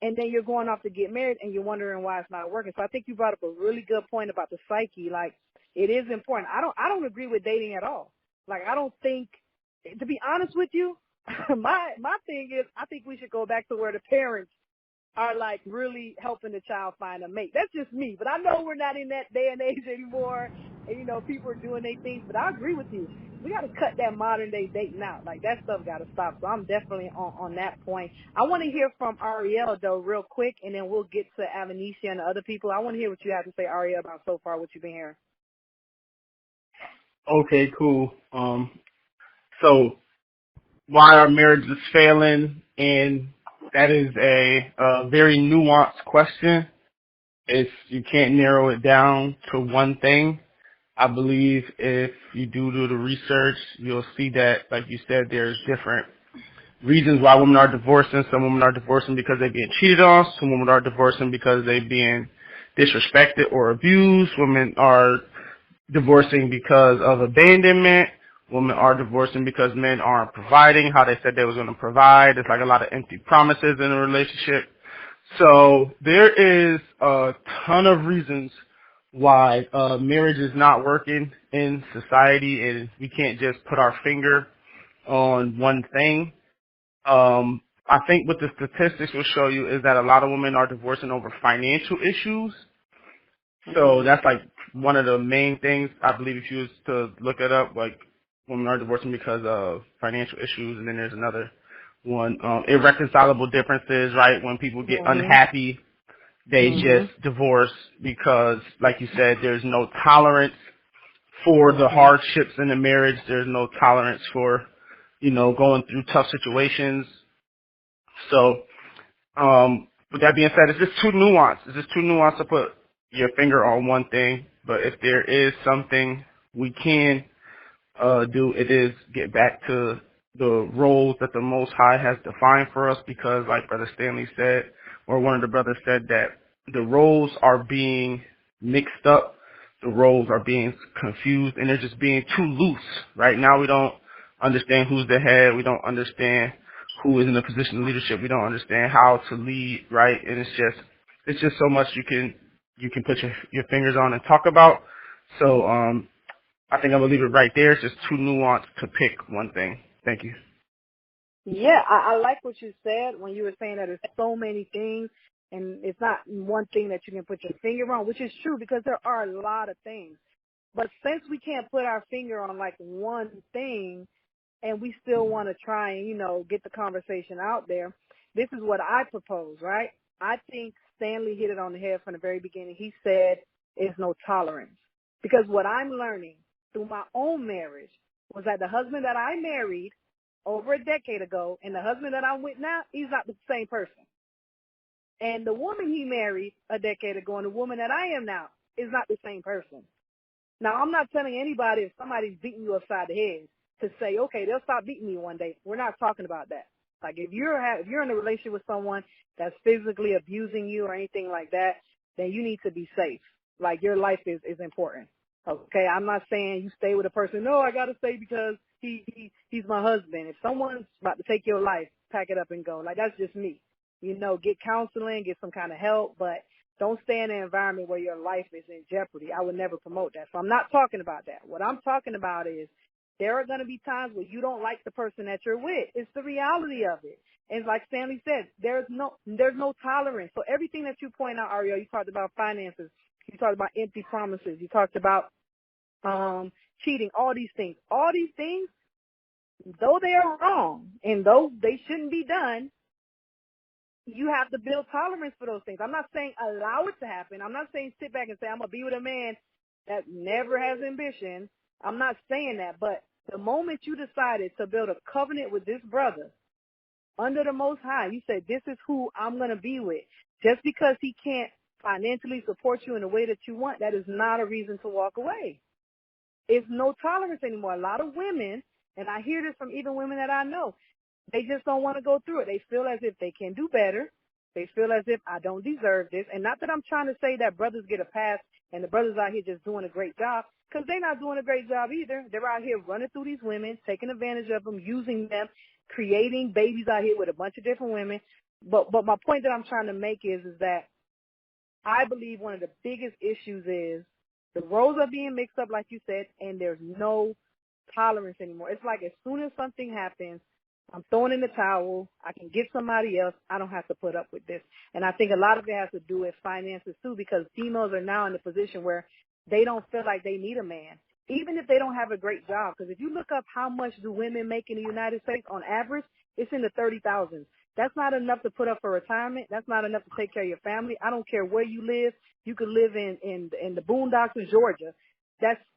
A: and then you're going off to get married and you're wondering why it's not working. So I think you brought up a really good point about the psyche. Like, it is important. I don't agree with dating at all. Like, I don't think, to be honest with you, my thing is I think we should go back to where the parents are like really helping the child find a mate. That's just me, but I know we're not in that day and age anymore. And, you know, people are doing their things, but I agree with you. We got to cut that modern day dating out. Like, that stuff got to stop. So I'm definitely on that point. I want to hear from Ariel though, real quick, and then we'll get to Avanisha and the other people. I want to hear what you have to say, Ariel, about so far what you've been hearing.
F: Okay, cool. So why are marriages failing? And that is a very nuanced question. You can't narrow it down to one thing. I believe if you do the research, you'll see that, like you said, there's different reasons why women are divorcing. Some women are divorcing because they're being cheated on. Some women are divorcing because they're being disrespected or abused. Women are divorcing because of abandonment. Women are divorcing because men aren't providing how they said they was going to provide. It's like a lot of empty promises in a relationship. So there is a ton of reasons why marriage is not working in society, and we can't just put our finger on one thing. I think what the statistics will show you is that a lot of women are divorcing over financial issues. So that's like one of the main things. I believe if you was to look it up, like women are divorcing because of financial issues, and then there's another one, irreconcilable differences, right? When people get unhappy, they just divorce because, like you said, there's no tolerance for the hardships in the marriage. There's no tolerance for, going through tough situations. So, with that being said, it's just too nuanced. It's just too nuanced to put your finger on one thing. But if there is something we can do, it is get back to the roles that the Most High has defined for us, because like Brother Stanley said, or one of the brothers said, that the roles are being mixed up, the roles are being confused, and they're just being too loose. Right now we don't understand who's the head, we don't understand who is in a position of leadership, we don't understand how to lead, right? And it's just so much you can put your fingers on and talk about. So I think I'm going to leave it right there. It's just too nuanced to pick one thing. Thank you.
A: Yeah, I like what you said when you were saying that there's so many things, and it's not one thing that you can put your finger on, which is true because there are a lot of things. But since we can't put our finger on like one thing, and we still want to try and, get the conversation out there, this is what I propose, right? I think Stanley hit it on the head from the very beginning. He said there's no tolerance. Because what I'm learning through my own marriage was that the husband that I married over a decade ago and the husband that I'm with now, he's not the same person. And the woman he married a decade ago and the woman that I am now is not the same person. Now, I'm not telling anybody if somebody's beating you upside the head to say, okay, they'll stop beating me one day. We're not talking about that. Like if you're in a relationship with someone that's physically abusing you or anything like that, then you need to be safe. Like your life is important. Okay, I'm not saying you stay with a person. No, I gotta stay because he's my husband. If someone's about to take your life, pack it up and go. Like that's just me. You know, get counseling, get some kind of help, but don't stay in an environment where your life is in jeopardy. I would never promote that. So I'm not talking about that. What I'm talking about is there are going to be times where you don't like the person that you're with. It's the reality of it. And like Stanley said, there's no tolerance. So everything that you point out, Ariel, you talked about finances, you talked about empty promises, you talked about cheating, all these things, though they are wrong and though they shouldn't be done, you have to build tolerance for those things. I'm not saying allow it to happen. I'm not saying sit back and say, I'm going to be with a man that never has ambition. I'm not saying that. But the moment you decided to build a covenant with this brother under the Most High, you said, this is who I'm going to be with. Just because he can't financially support you in the way that you want, that is not a reason to walk away. It's no tolerance anymore. A lot of women, and I hear this from even women that I know, they just don't want to go through it. They feel as if they can do better. They feel as if I don't deserve this. And not that I'm trying to say that brothers get a pass and the brothers out here just doing a great job, because they're not doing a great job either. They're out here running through these women, taking advantage of them, using them, creating babies out here with a bunch of different women. But my point that I'm trying to make is that I believe one of the biggest issues is the roles are being mixed up, like you said, and there's no tolerance anymore. It's like as soon as something happens, I'm throwing in the towel. I can get somebody else. I don't have to put up with this. And I think a lot of it has to do with finances too, because females are now in a position where they don't feel like they need a man, even if they don't have a great job. Because if you look up how much do women make in the United States on average, it's in the 30,000s. That's not enough to put up for retirement. That's not enough to take care of your family. I don't care where you live. You could live in the boondocks in Georgia.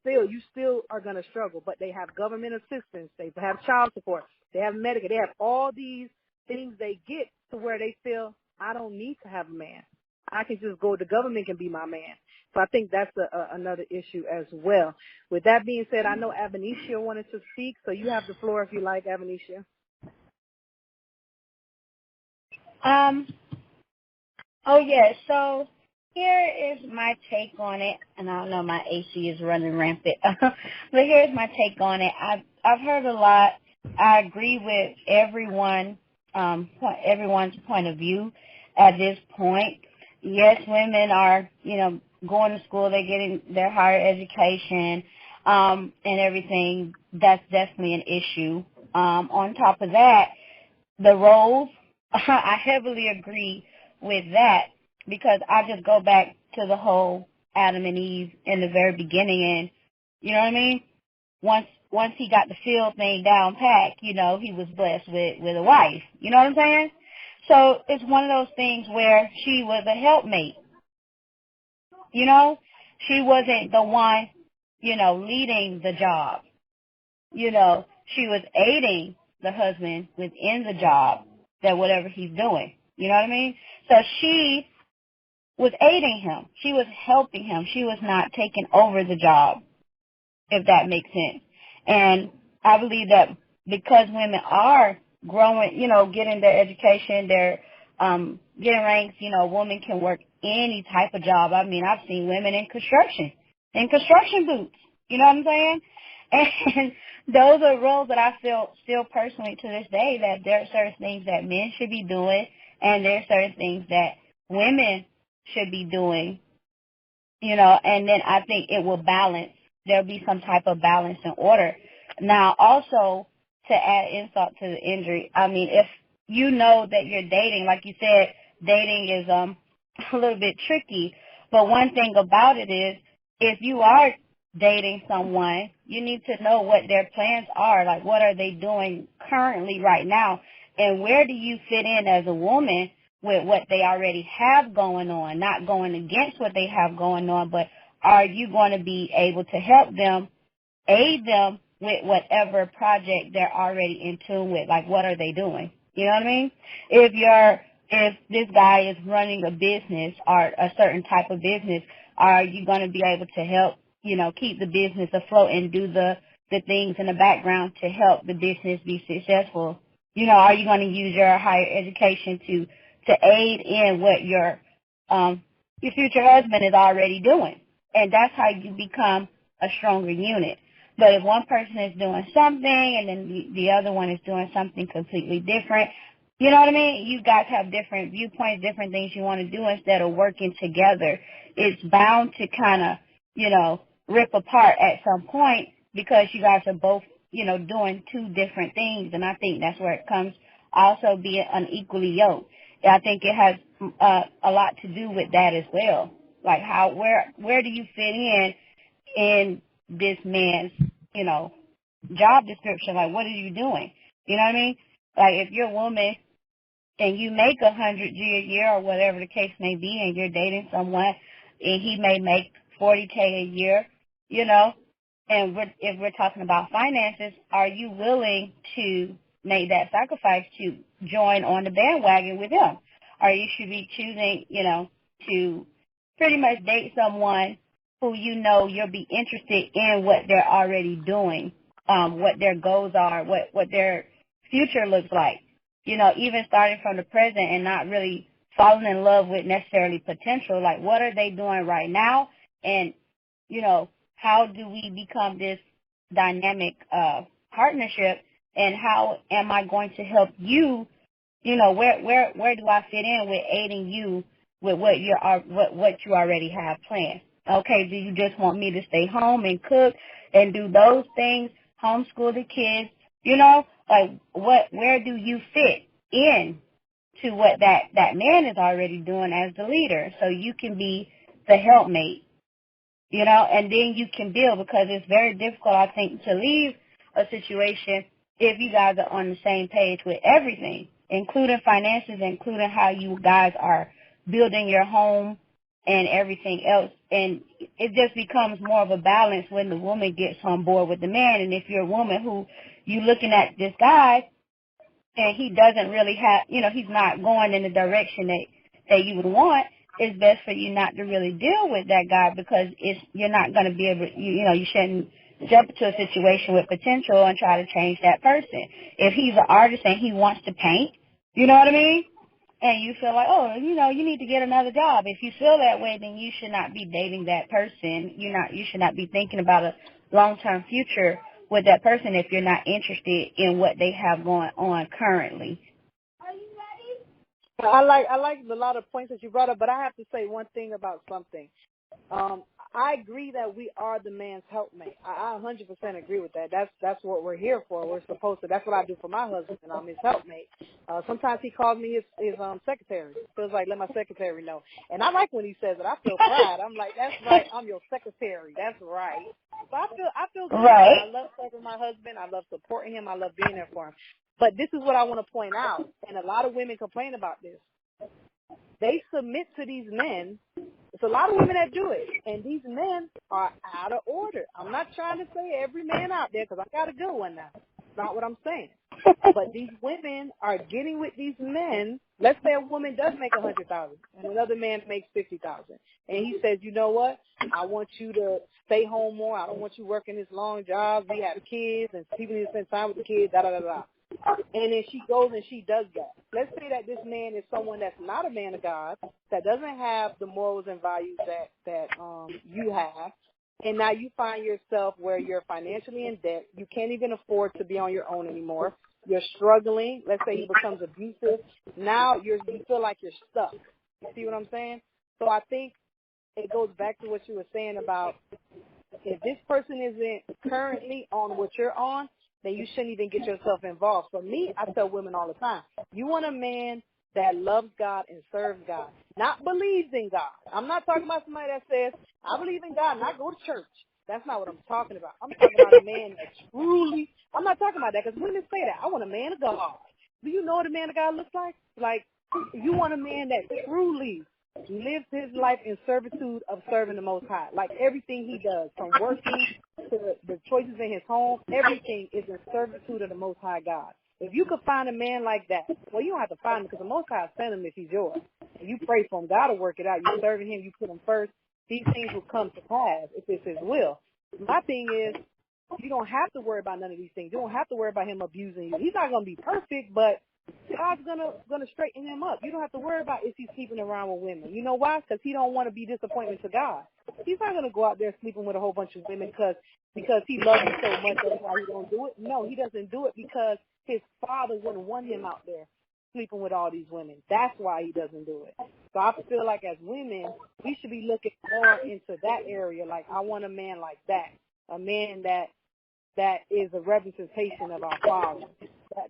A: You still are going to struggle. But they have government assistance. They have child support. They have Medicare. They have all these things they get to where they feel, I don't need to have a man. I can just go, the government can be my man. So I think that's another issue as well. With that being said, I know Avenetia wanted to speak, so you have the floor if you like, Avenetia.
B: Oh, yeah, so here is my take on it, and I don't know, my AC is running rampant, but here's my take on it. I've heard a lot. I agree with everyone's point of view at this point. Yes, women are, going to school, they're getting their higher education, and everything. That's definitely an issue. On top of that, the roles, I heavily agree with that, because I just go back to the whole Adam and Eve in the very beginning, and you know what I mean? Once he got the field thing down packed, he was blessed with a wife. You know what I'm saying? So it's one of those things where she was a helpmate. She wasn't the one, leading the job. She was aiding the husband within the job, that whatever he's doing. You know what I mean? So she was aiding him. She was helping him. She was not taking over the job, if that makes sense. And I believe that because women are growing, getting their education, they're getting ranks, a woman can work any type of job. I mean, I've seen women in construction boots. You know what I'm saying? And those are roles that I feel still personally to this day, that there are certain things that men should be doing, and there are certain things that women should be doing, and then I think it will balance. There'll be some type of balance and order. Now, also, to add insult to the injury, I mean, if you know that you're dating, like you said, dating is a little bit tricky, but one thing about it is, if you are dating someone, you need to know what their plans are, like what are they doing currently right now, and where do you fit in as a woman with what they already have going on, not going against what they have going on, but are you going to be able to help them, aid them with whatever project they're already in tune with, like what are they doing? You know what I mean? If this guy is running a business or a certain type of business, are you going to be able to help keep the business afloat and do the things in the background to help the business be successful? Are you going to use your higher education to aid in what your future husband is already doing? And that's how you become a stronger unit. But if one person is doing something and then the other one is doing something completely different, you know what I mean? You guys have different viewpoints, different things you want to do instead of working together. It's bound to kind of, rip apart at some point because you guys are both, doing two different things. And I think that's where it comes also being unequally yoked. I think it has a lot to do with that as well. Like where do you fit in this man's, job description? Like, what are you doing? You know what I mean? Like, if you're a woman and you make $100G a year or whatever the case may be, and you're dating someone and he may make $40K a year, and if we're talking about finances, are you willing to make that sacrifice to join on the bandwagon with him? Or you should be choosing, to pretty much date someone who you'll be interested in what they're already doing, what their goals are, what their future looks like. Even starting from the present and not really falling in love with necessarily potential. Like, what are they doing right now? And, how do we become this dynamic partnership? And how am I going to help you? Where do I fit in with aiding you with what you already have planned? Okay, do you just want me to stay home and cook and do those things, homeschool the kids? Where do you fit in to what that man is already doing as the leader, so you can be the helpmate, and then you can build, because it's very difficult, I think, to leave a situation if you guys are on the same page with everything, including finances, including how you guys are building your home and everything else. And it just becomes more of a balance when the woman gets on board with the man. And if you're a woman who you looking at this guy and he doesn't really have, he's not going in the direction that you would want, it's best for you not to really deal with that guy, because you're not going to be able to, you shouldn't jump into a situation with potential and try to change that person. If he's an artist and he wants to paint, you know what I mean? And you feel like, you need to get another job. If you feel that way, then you should not be dating that person. You should not be thinking about a long-term future with that person if you're not interested in what they have going on currently.
A: I like a lot of points that you brought up, but I have to say one thing about something. I agree that we are the man's helpmate. I 100% agree with that. That's what we're here for. We're supposed to. That's what I do for my husband, and I'm his helpmate. Sometimes he calls me his secretary. Feels like, let my secretary know. And I like when he says it. I feel pride. I'm like, that's right. I'm your secretary. That's right. So I feel good.
B: Right.
A: I love serving my husband. I love supporting him. I love being there for him. But this is what I want to point out, and a lot of women complain about this. They submit to these men. It's a lot of women that do it, and these men are out of order. I'm not trying to say every man out there, because I got a good one now. That's not what I'm saying. But these women are getting with these men. Let's say a woman does make $100,000, and another man makes $50,000, and he says, you know what? I want you to stay home more. I don't want you working this long job. We have kids, and people need to spend time with the kids. Da da da da. And then she goes and she does that. Let's say that this man is someone that's not a man of God, that doesn't have the morals and values that you have, and now you find yourself where you're financially in debt. You can't even afford to be on your own anymore. You're struggling. Let's say he becomes abusive. Now you feel like you're stuck. You see what I'm saying? So I think it goes back to what you were saying about, if this person isn't currently on what you're on, then you shouldn't even get yourself involved. For me, I tell women all the time, you want a man that loves God and serves God, not believes in God. I'm not talking about somebody that says, I believe in God and I go to church. That's not what I'm talking about. I'm talking about a man that truly, I'm not talking about that, because women say that. I want a man of God. Do you know what a man of God looks like? Like, you want a man that truly lives his life in servitude of serving the Most High. Like, everything he does, from working to the choices in his home, everything is in servitude of the Most High God. If you could find a man like that, well, you don't have to find him, because the Most High will send him if he's yours. And you pray for him. God will work it out. You serving him. You put him first. these things will come to pass if it's his will. My thing is, you don't have to worry about none of these things. You don't have to worry about him abusing you. He's not going to be perfect, but God's gonna straighten him up. You don't have to worry about if he's sleeping around with women. You know why? Because he don't want to be disappointment to God. He's not gonna go out there sleeping with a whole bunch of women because he loves you so much. That's why he don't do it. No, he doesn't do it because his father wouldn't want him out there sleeping with all these women. That's why he doesn't do it. So I feel like as women, we should be looking more into that area. Like, I want a man like that, a man that is a representation of our Father.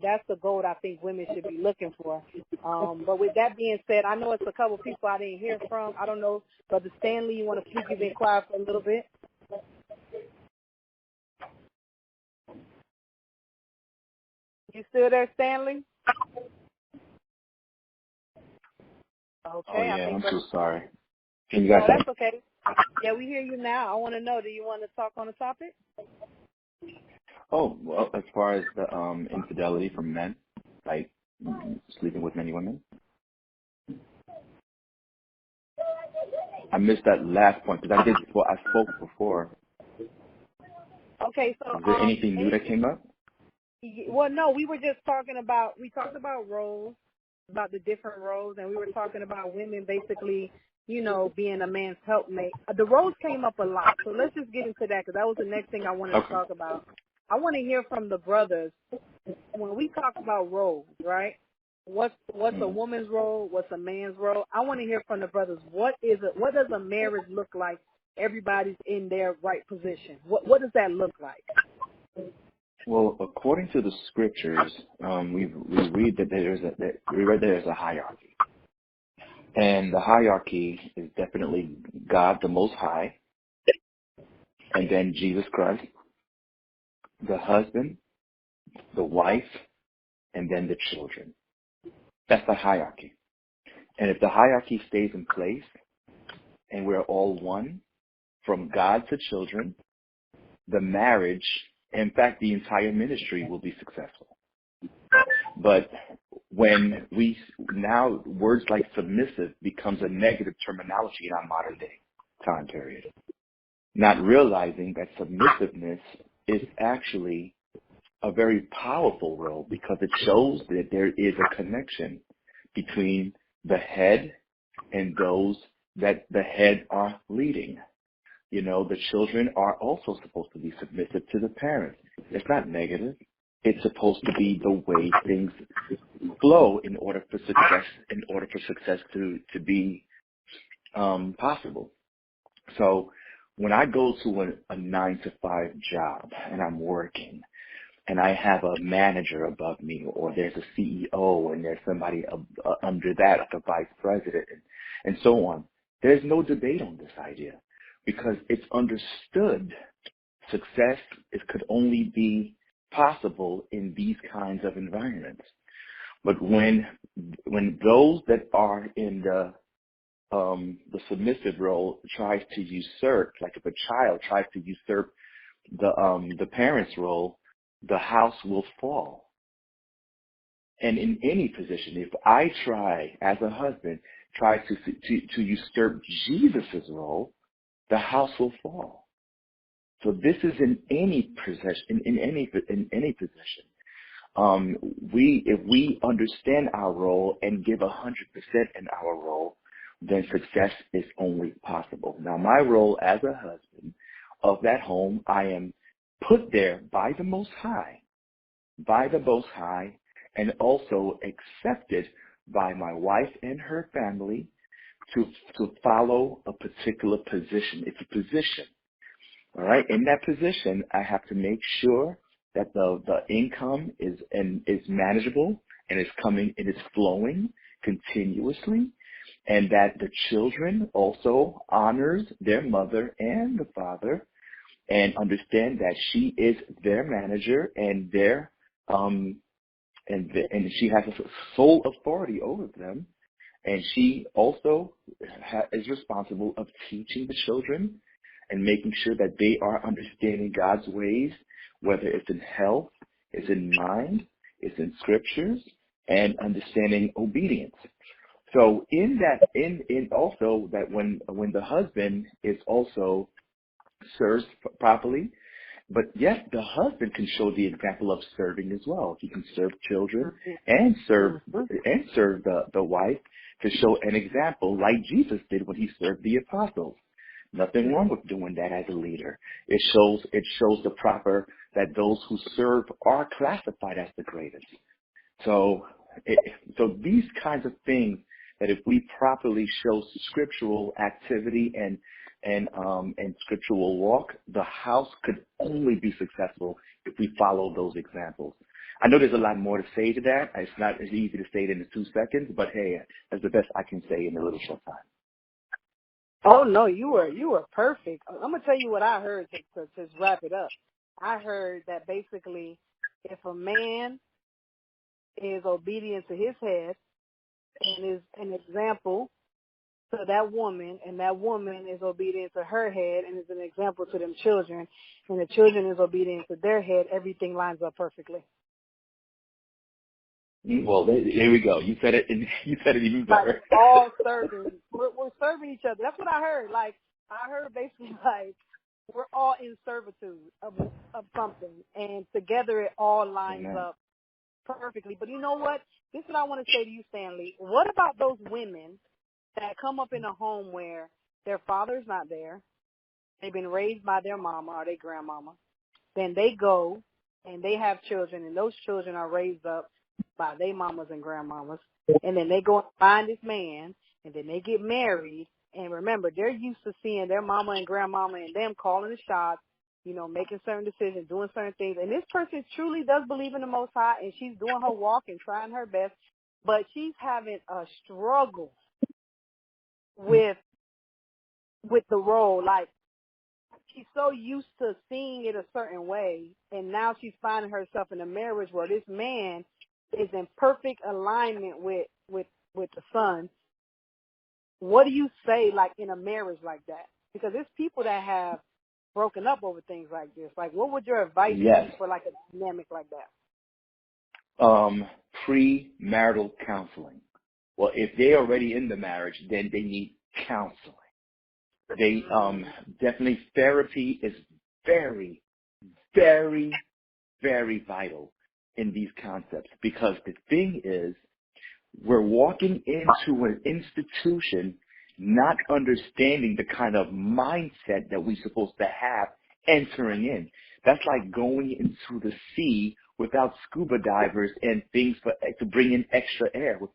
A: That's the goal I think women should be looking for. But with that being said, I know it's a couple people I didn't hear from. I don't know, Brother Stanley, you want to speak? You've been quiet for a little bit. You still there, Stanley? Okay.
E: Oh, yeah,
A: I think
E: I'm so sorry. Can you guys
A: No, that's okay. Yeah, we hear you now. I want to know, do you want to talk on the topic?
E: Oh, well, as far as the infidelity from men, like sleeping with many women, I missed that last point because I spoke before.
A: Okay, so
E: Is there anything new that came up?
A: Well, no, we talked about roles, about the different roles, and we were talking about women basically, being a man's helpmate. The roles came up a lot, so let's just get into that because that was the next thing I wanted to talk about. I want to hear from the brothers when we talk about roles, right? What's a woman's role? What's a man's role? I want to hear from the brothers. What does a marriage look like? Everybody's in their right position. What does that look like?
E: Well, according to the scriptures, we read that there's a hierarchy, and the hierarchy is definitely God, the Most High, and then Jesus Christ, the husband, the wife, and then the children. That's the hierarchy. And if the hierarchy stays in place, and we're all one, from God to children, the marriage, in fact, the entire ministry will be successful. But when now words like submissive becomes a negative terminology in our modern day time period, not realizing that submissiveness is actually a very powerful role because it shows that there is a connection between the head and those that the head are leading. The children are also supposed to be submissive to the parents. It's not negative. It's supposed to be the way things flow in order for success to be possible. So when I go to a 9-to-5 job and I'm working and I have a manager above me, or there's a CEO and there's somebody under that, like a vice president, and so on, there's no debate on this idea because it's understood success could only be possible in these kinds of environments. But when those that are in the submissive role tries to usurp, like if a child tries to usurp the parent's role, the house will fall. And in any position, if I try as a husband to usurp Jesus's role, the house will fall. So this is in any position. In any position. If we understand our role and give 100% in our role, then success is only possible. Now, my role as a husband of that home, I am put there by the Most High, and also accepted by my wife and her family to follow a particular position. It's a position. All right. In that position, I have to make sure that the income is manageable and is flowing continuously, and that the children also honors their mother and the father, and understand that she is their manager and their and she has a sole authority over them, and she also is responsible of teaching the children and making sure that they are understanding God's ways, whether it's in health, it's in mind, it's in scriptures, and understanding obedience. So in that, in also that when the husband is also serves properly, but yet the husband can show the example of serving as well. He can serve children and serve the wife to show an example like Jesus did when he served the apostles. Nothing wrong with doing that as a leader. It shows the proper that those who serve are classified as the greatest. So these kinds of things that if we properly show scriptural activity and scriptural walk, the house could only be successful if we follow those examples. I know there's a lot more to say to that. It's not as easy to say it in 2 seconds, but hey, that's the best I can say in a little short time.
A: Oh no, you were perfect. I'm gonna tell you what I heard to just wrap it up. I heard that basically, if a man is obedient to his head and is an example to that woman, and that woman is obedient to her head and is an example to them children, and the children is obedient to their head, everything lines up perfectly.
E: Well, there we go. You said it even better.
A: Like all serving, we're serving each other. That's what I heard. Like I heard basically like we're all in servitude of something, and together it all lines up perfectly. But you know what? This is what I want to say to you, Stanley. What about those women that come up in a home where their father's not there? They've been raised by their mama or their grandmama. Then they go and they have children, and those children are raised up by their mamas and grandmamas. And then they go and find this man, and then they get married. And remember, they're used to seeing their mama and grandmama and them calling the shots, you know, making certain decisions, doing certain things. And this person truly does believe in the Most High, and she's doing her walk and trying her best, but she's having a struggle with the role. Like, she's so used to seeing it a certain way, and now she's finding herself in a marriage where this man is in perfect alignment with the son. What do you say, like, in a marriage like that? Because there's people that have broken up over things like this. Like, what would your advice be for, like, a dynamic like that?
E: Premarital counseling. Well, if they're already in the marriage, then they need counseling. They definitely therapy is very, very, very vital in these concepts, because the thing is, we're walking into an institution not understanding the kind of mindset that we're supposed to have entering in. That's like going into the sea without scuba divers and things to bring in extra air with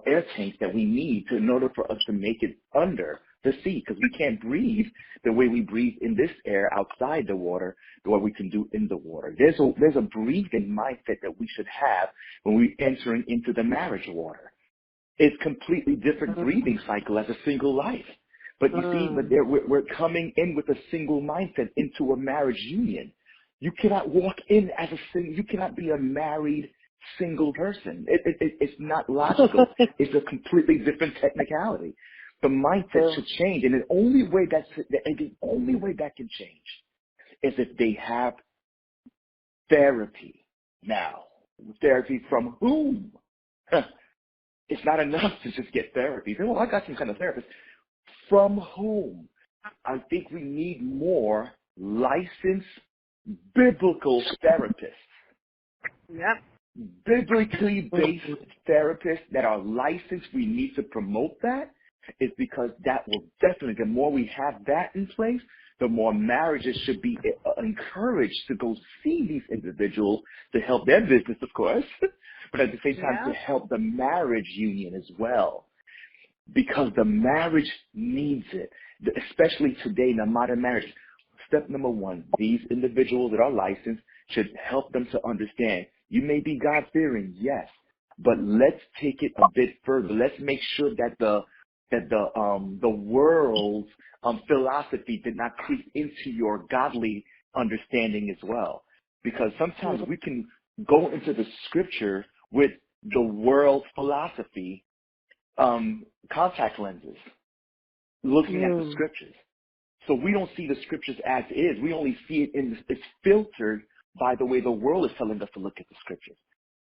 E: air tanks that we need in order for us to make it under the sea, because we can't breathe the way we breathe in this air outside the water, the way we can do in the water. There's a breathing mindset that we should have when we're entering into the marriage water. It's completely different breathing cycle as a single life. But you see, we're coming in with a single mindset into a marriage union. You cannot walk in as you cannot be a married single person. It's not logical. It's a completely different technicality. The mindset should change, and the only way that can change is if they have therapy. Now, therapy from whom? It's not enough to just get therapy. Well, I got some kind of therapist. From whom? I think we need more licensed biblical therapists.
A: Yep.
E: Biblically based therapists that are licensed. We need to promote that. Is because that will definitely, the more we have that in place, the more marriages should be encouraged to go see these individuals to help their business, of course, but at the same time to help the marriage union as well. Because the marriage needs it, especially today in a modern marriage. Step number one, these individuals that are licensed should help them to understand. You may be God-fearing, yes, but let's take it a bit further. Let's make sure that the world's philosophy did not creep into your godly understanding as well. Because sometimes we can go into the scripture with the world philosophy contact lenses, looking at the scriptures. So we don't see the scriptures as is. We only see it it's filtered by the way the world is telling us to look at the scriptures.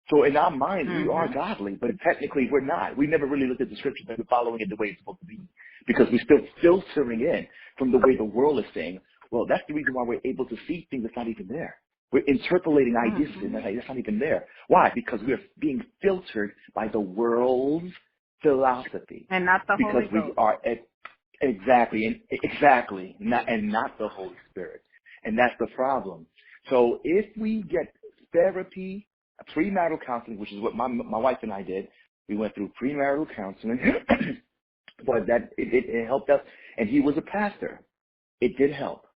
E: So in our minds, we are godly, but technically we're not. We never really looked at the scriptures and following it the way it's supposed to be, because we're still filtering in from the way the world is saying. Well, that's the reason why we're able to see things that's not even there. We're interpolating ideas that's not even there. Why? Because we're being filtered by the world's philosophy.
G: And not the Holy
E: Because we
G: Ghost.
E: are not the Holy Spirit. And that's the problem. So if we get therapy, premarital counseling, which is what my wife and I did, we went through premarital counseling, but that it helped us. And he was a pastor. It did help,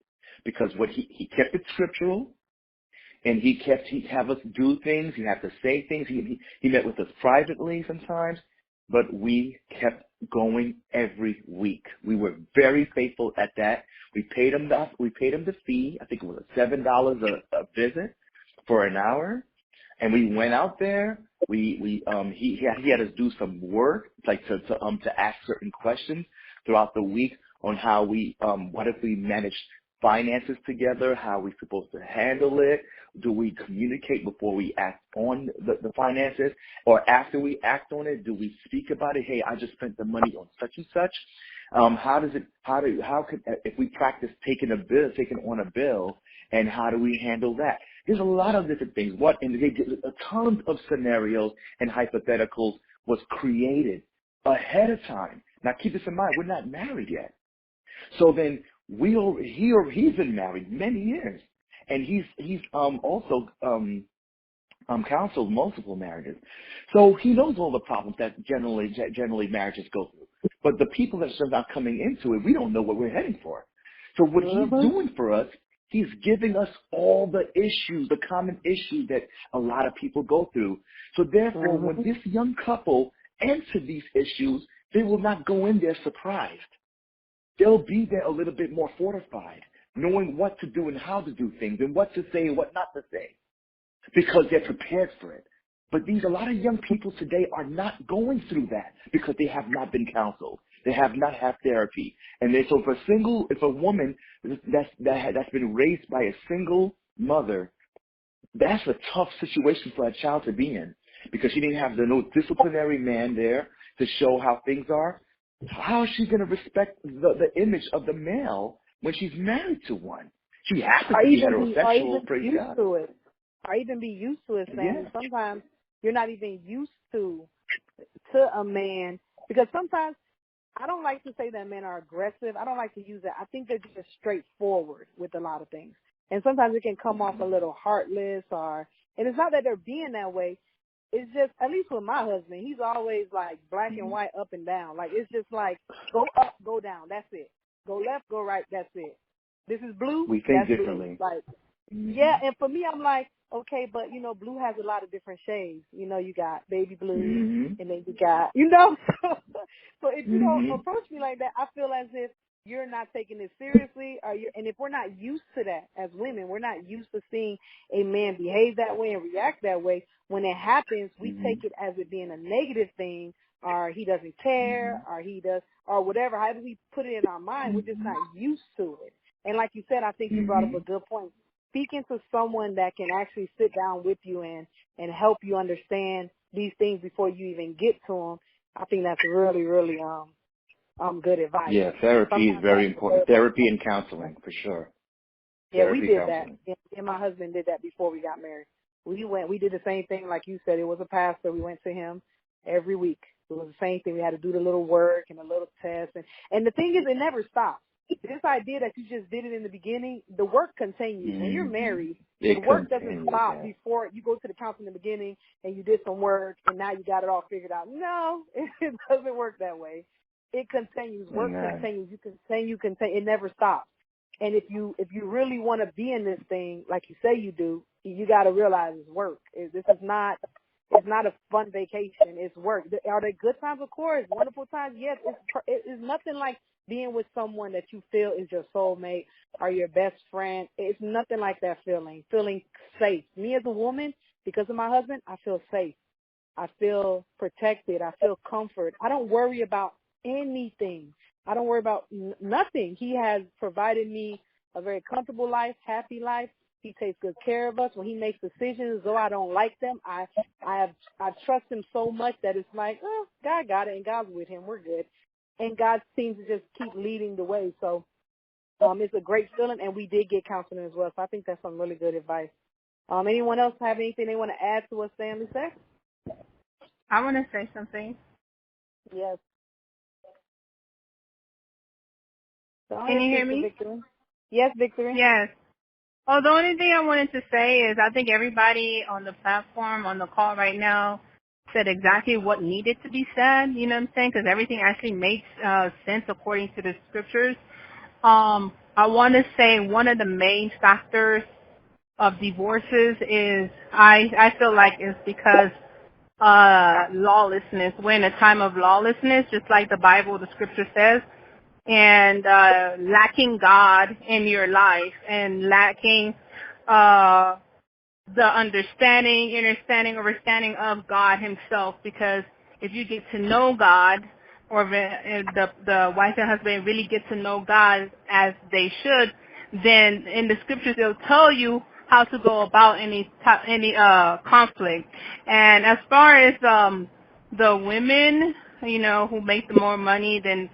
E: because what he kept it scriptural, and he'd have us do things. He'd have to say things. He met with us privately sometimes, but we kept going every week. We were very faithful at that. We paid him the fee. I think it was $7 a visit for an hour, and we went out there. He had us do some work, like to ask certain questions throughout the week on how what if we managed finances together, how we supposed to handle it. Do we communicate before we act on the finances, or after we act on it? Do we speak about it? Hey, I just spent the money on such and such. If we practice taking on a bill, and how do we handle that? There's a lot of different things. And they did a ton of scenarios and hypotheticals was created ahead of time. Now keep this in mind, we're not married yet. So then he's been married many years, and he's also counseled multiple marriages. So he knows all the problems that generally marriages go through. But the people that are not coming into it, we don't know what we're heading for. So what he's doing for us, he's giving us all the issues, the common issues that a lot of people go through. So therefore, when this young couple enter these issues, they will not go in there surprised. They'll be there a little bit more fortified, knowing what to do and how to do things, and what to say and what not to say, because they're prepared for it. But a lot of young people today are not going through that because they have not been counseled. They have not had therapy. And so if a woman that's been raised by a single mother, that's a tough situation for a child to be in, because she didn't have no disciplinary man there to show how things are. How is she going to respect the image of the male when she's married to one? She has to be heterosexual, praise God.
A: To it. Or even be used to it, saying sometimes you're not even used to a man, because sometimes I don't like to say that men are aggressive. I don't like to use that. I think they're just straightforward with a lot of things. And sometimes it can come off a little heartless, and it's not that they're being that way. It's just, at least with my husband, he's always like black and white, up and down. Like, it's just like, go up, go down. That's it. Go left, go right. That's it. This is blue.
E: We think differently.
A: Blue. Like, yeah. And for me, I'm like, okay, but blue has a lot of different shades. You got baby blue, and then you got, so if you don't approach me like that, I feel as if you're not taking it seriously, and if we're not used to that as women, we're not used to seeing a man behave that way and react that way. When it happens, we take it as it being a negative thing, or he doesn't care, or he does, or whatever. However we put it in our mind, we're just not used to it. And like you said, I think you brought up a good point. Speaking to someone that can actually sit down with you and help you understand these things before you even get to them, I think that's really, really good advice.
E: Yeah, therapy is very important. Therapy and counseling, for sure.
A: Yeah, therapy, we did counseling. That. And my husband did that before we got married. We did the same thing, like you said. It was a pastor. We went to him every week. It was the same thing. We had to do the little work and a little test. And the thing is, it never stops. This idea that you just did it in the beginning, the work continues. When you're married, the work doesn't stop before you go to the counseling in the beginning and you did some work and now you got it all figured out. No, it doesn't work that way. It continues. Work continues. You continue. It never stops. And if you really want to be in this thing, like you say you do, you got to realize it's work. It's not a fun vacation. It's work. Are there good times? Of course. Wonderful times? Yes. It's nothing like being with someone that you feel is your soulmate or your best friend. It's nothing like that feeling safe. Me as a woman, because of my husband, I feel safe. I feel protected. I feel comfort. I don't worry about anything. I don't worry about nothing. He has provided me a very comfortable life, happy life. He takes good care of us. When he makes decisions, though I don't like them, I trust him so much that it's like, oh, God got it, and God's with him. We're good. And God seems to just keep leading the way. So it's a great feeling, and we did get counseling as well. So I think that's some really good advice. Anyone else have anything they want to add to what Stanley said?
G: I want to say something.
A: Yes.
G: Can you hear me?
A: Victory. Yes, Victory.
G: Yes. Oh, the only thing I wanted to say is I think everybody on the platform, on the call right now, said exactly what needed to be said, you know what I'm saying? Because everything actually makes sense according to the scriptures. I want to say one of the main factors of divorces is I feel like it's because lawlessness. We're in a time of lawlessness, just like the Bible, the scripture says, and lacking God in your life and lacking the understanding of God himself, because if you get to know God, or if the wife and husband really get to know God as they should, then in the scriptures they'll tell you how to go about any conflict. And as far as the women, you know, who make the more money than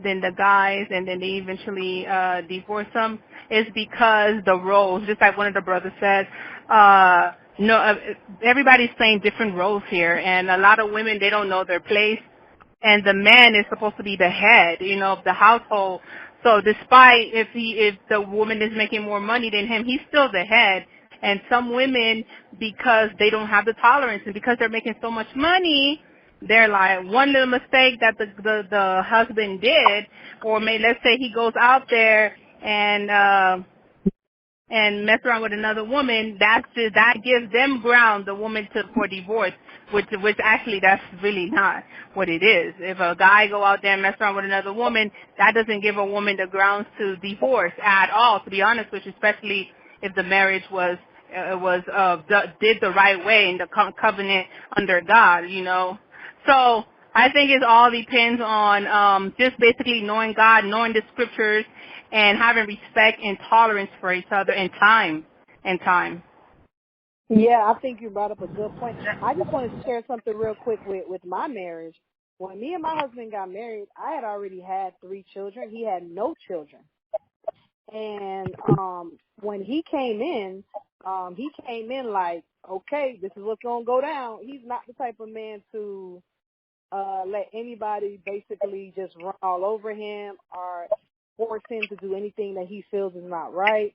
G: the guys, and then they eventually divorce them, is because the roles, just like one of the brothers said, everybody's playing different roles here, and a lot of women, they don't know their place, and the man is supposed to be the head, you know, of the household. So despite if the woman is making more money than him, he's still the head. And some women, because they don't have the tolerance and because they're making so much money, they're like, one little mistake that the husband did, or let's say he goes out there and mess around with another woman, that gives them ground, the woman, for divorce, which actually that's really not what it is. If a guy go out there and mess around with another woman, that doesn't give a woman the grounds to divorce at all, to be honest with you, especially if the marriage did the right way in the covenant under God, you know. So I think it all depends on just basically knowing God, knowing the scriptures, and having respect and tolerance for each other, and time.
A: Yeah, I think you brought up a good point. I just wanted to share something real quick with my marriage. When me and my husband got married, I had already had 3 children. He had no children. And when he came in like, okay, this is what's going to go down. He's not the type of man to let anybody basically just run all over him or force him to do anything that he feels is not right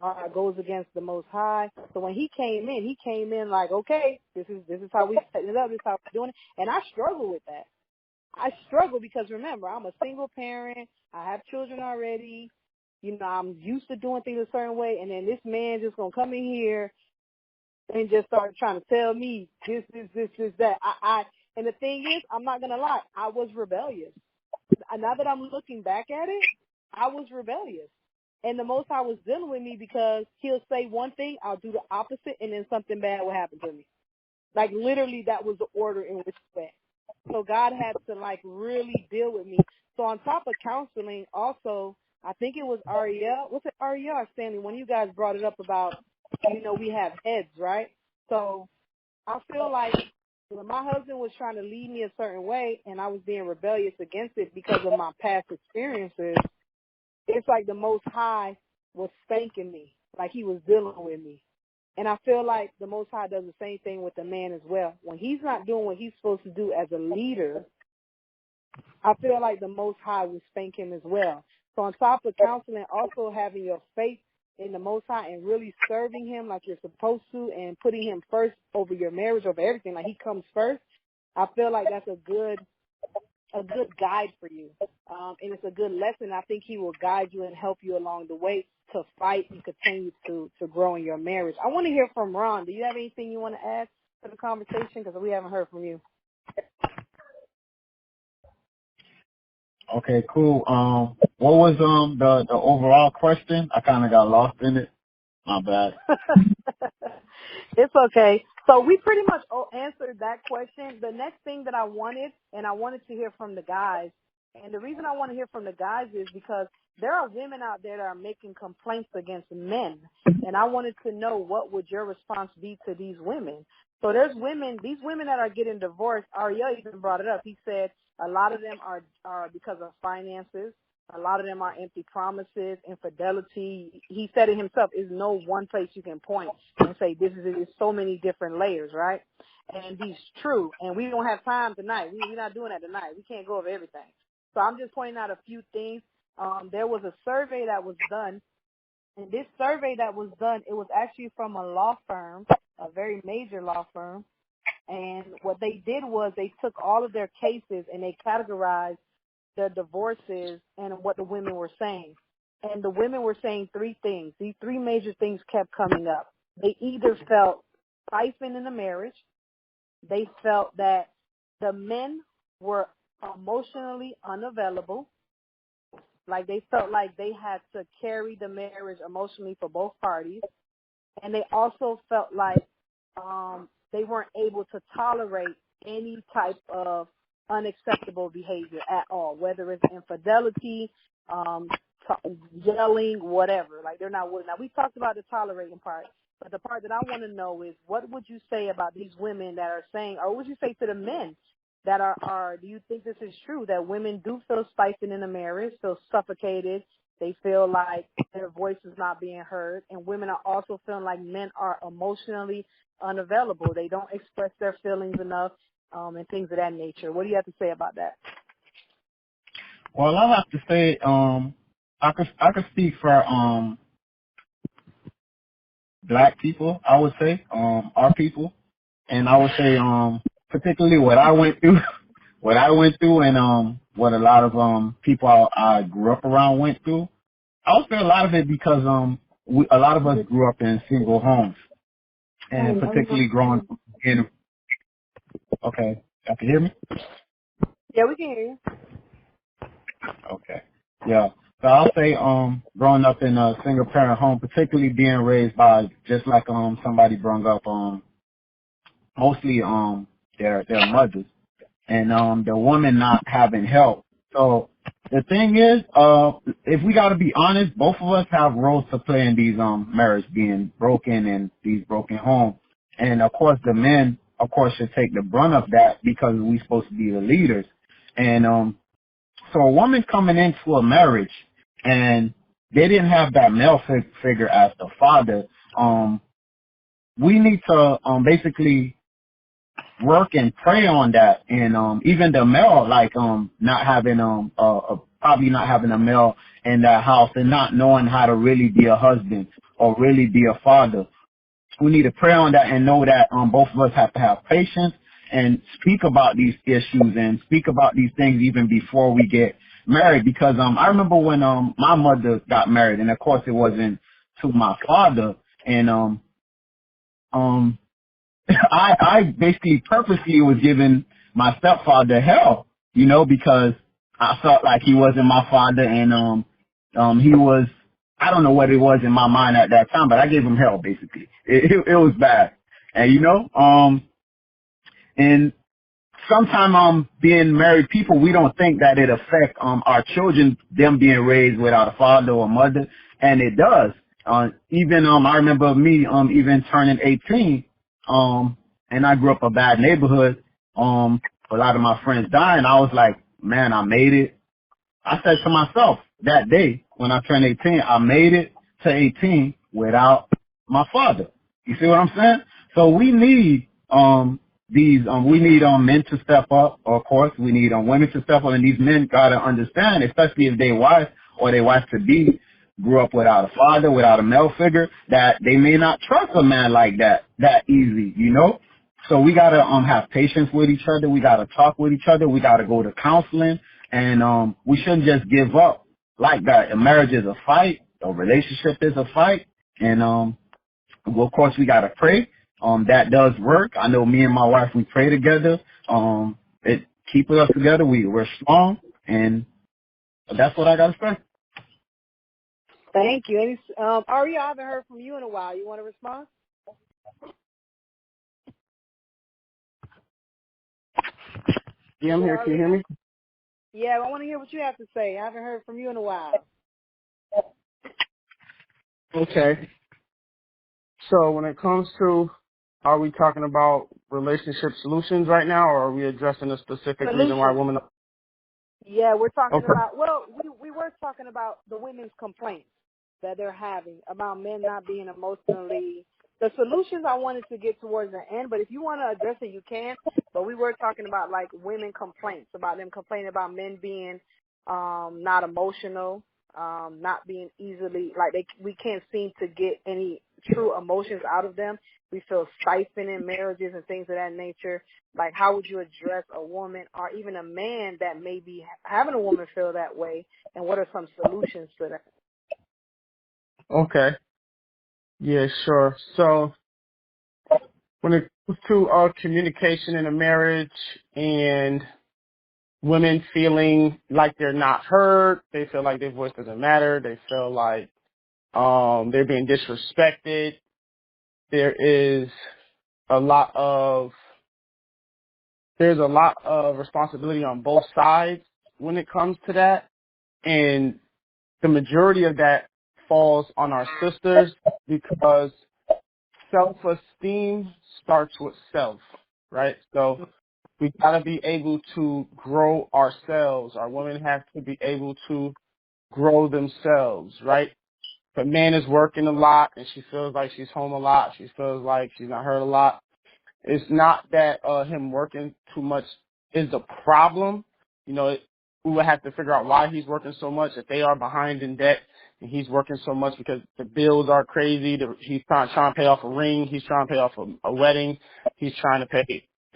A: or goes against the Most High. So when he came in like, okay, this is how we set it up, this is how we're doing it. And I struggle with that. I struggle because, remember, I'm a single parent. I have children already. You know, I'm used to doing things a certain way, and then this man just going to come in here and just start trying to tell me this, that. And the thing is, I'm not going to lie, I was rebellious. Now that I'm looking back at it, I was rebellious. And the Most High was dealing with me because he'll say one thing, I'll do the opposite, and then something bad will happen to me. Like, literally, that was the order in which it went. So God had to, like, really deal with me. So on top of counseling, also, I think it was Ariel. Was it Ariel or Stanley? When you guys brought it up about, you know, we have heads, right? So I feel like when my husband was trying to lead me a certain way and I was being rebellious against it because of my past experiences, it's like the Most High was spanking me, like he was dealing with me. And I feel like the Most High does the same thing with the man as well. When he's not doing what he's supposed to do as a leader, I feel like the Most High will spank him as well. So on top of counseling, also having your faith in the Most High and really serving him like you're supposed to and putting him first over your marriage, over everything, like he comes first, I feel like that's a good guide for you. And it's a good lesson. I think he will guide you and help you along the way to fight and continue to grow in your marriage. I want to hear from Ron. Do you have anything you want to add to the conversation? Because we haven't heard from you.
C: Okay, cool. What was the overall question? I kind of got lost in it. My bad.
A: It's okay. So we pretty much answered that question. The next thing that I wanted to hear from the guys, And the reason I want to hear from the guys is because there are women out there that are making complaints against men. And I wanted to know, what would your response be to these women? So there's women, these women that are getting divorced, Ariel even brought it up. He said a lot of them are because of finances. A lot of them are empty promises, infidelity. He said it himself, is no one place you can point and say this is it. There's so many different layers, right? And he's true. And we don't have time tonight. We're not doing that tonight. We can't go over everything. So I'm just pointing out a few things. There was a survey that was done, and this survey that was done, it was actually from a law firm, a very major law firm. And what they did was they took all of their cases and they categorized their divorces and what the women were saying. And the women were saying three things. These three major things kept coming up. They either felt stifled in the marriage, they felt that the men were emotionally unavailable, like they felt like they had to carry the marriage emotionally for both parties, and they also felt like they weren't able to tolerate any type of unacceptable behavior at all, whether it's infidelity, yelling, whatever. Like they're not willing. Now, we talked about the tolerating part, but the part that I want to know is, what would you say about these women that are saying, or what would you say to the men that are do you think this is true, that women do feel stifled in a marriage, feel suffocated, they feel like their voice is not being heard, and women are also feeling like men are emotionally unavailable. They don't express their feelings enough, and things of that nature. What do you have to say about that?
C: Well, I have to say, I could speak for black people. I would say, our people, and I would say, particularly what I went through, and what a lot of people I grew up around went through. I would say a lot of it because a lot of us grew up in single homes, and particularly growing in. Okay, y'all can hear me?
A: Yeah, we can hear you.
C: Okay. Yeah. So I'll say growing up in a single parent home, particularly being raised by, just like somebody brought up, mostly their mothers, and the woman not having help. So the thing is, if we gotta be honest, both of us have roles to play in these marriages being broken and these broken homes. And of course the men should take the brunt of that because we supposed to be the leaders. And so a woman coming into a marriage and they didn't have that male figure as the father, we need to basically work and pray on that. And even the male, like not having probably not having a male in that house and not knowing how to really be a husband or really be a father. We need to pray on that and know that both of us have to have patience and speak about these issues and speak about these things even before we get married. Because I remember when my mother got married, and of course it wasn't to my father, and I basically purposely was giving my stepfather hell, because I felt like he wasn't my father, and he was, I don't know what it was in my mind at that time, but I gave him hell basically. It was bad. And and sometimes being married people, we don't think that it affect our children, them being raised without a father or mother, and it does. Even I remember me even turning 18, and I grew up a bad neighborhood. A lot of my friends dying. I was like, man, I made it. I said to myself that day when I turned 18, I made it to 18 without my father. You see what I'm saying? So we need we need men to step up. Of course, we need women to step up, and these men gotta understand, especially if they wife or their wife to be grew up without a father, without a male figure, that they may not trust a man like that easy, So we gotta have patience with each other. We gotta talk with each other. We gotta go to counseling, and we shouldn't just give up like that. A marriage is a fight. A relationship is a fight, and well, of course we gotta pray. That does work. I know me and my wife, we pray together. It keeps us together. We're strong, and that's what I gotta say.
A: Thank you. Aria, I haven't heard from you in a while. You want to respond?
F: Yeah, I'm here. Can you hear me?
A: Yeah, I want to hear what you have to say. I haven't heard from you in a while.
F: Okay. So when it comes to, are we talking about relationship solutions right now, or are we addressing a specific reason why
A: Solutions.
F: women?
A: Yeah, we're talking
F: Okay.
A: about, well, we were talking about the women's complaints that they're having about men not being emotionally. The solutions I wanted to get towards the end, but if you want to address it, you can. But we were talking about like women complaints, about them complaining about men being not emotional, not being easily, like we can't seem to get any true emotions out of them. We feel stifling in marriages and things of that nature. Like, how would you address a woman or even a man that may be having a woman feel that way, and what are some solutions to that?
F: Okay. Yeah, sure. So when it comes to communication in a marriage and women feeling like they're not heard, they feel like their voice doesn't matter, they feel like they're being disrespected. There is a lot of responsibility on both sides when it comes to that, and the majority of that falls on our sisters because self-esteem starts with self, right? So we gotta be able to grow ourselves. Our women have to be able to grow themselves, right? If a man is working a lot and she feels like she's home a lot, she feels like she's not heard a lot, it's not that him working too much is the problem. You know, we would have to figure out why he's working so much. If they are behind in debt and he's working so much because the bills are crazy, he's trying to pay off a ring, he's trying to pay off a wedding, he's trying to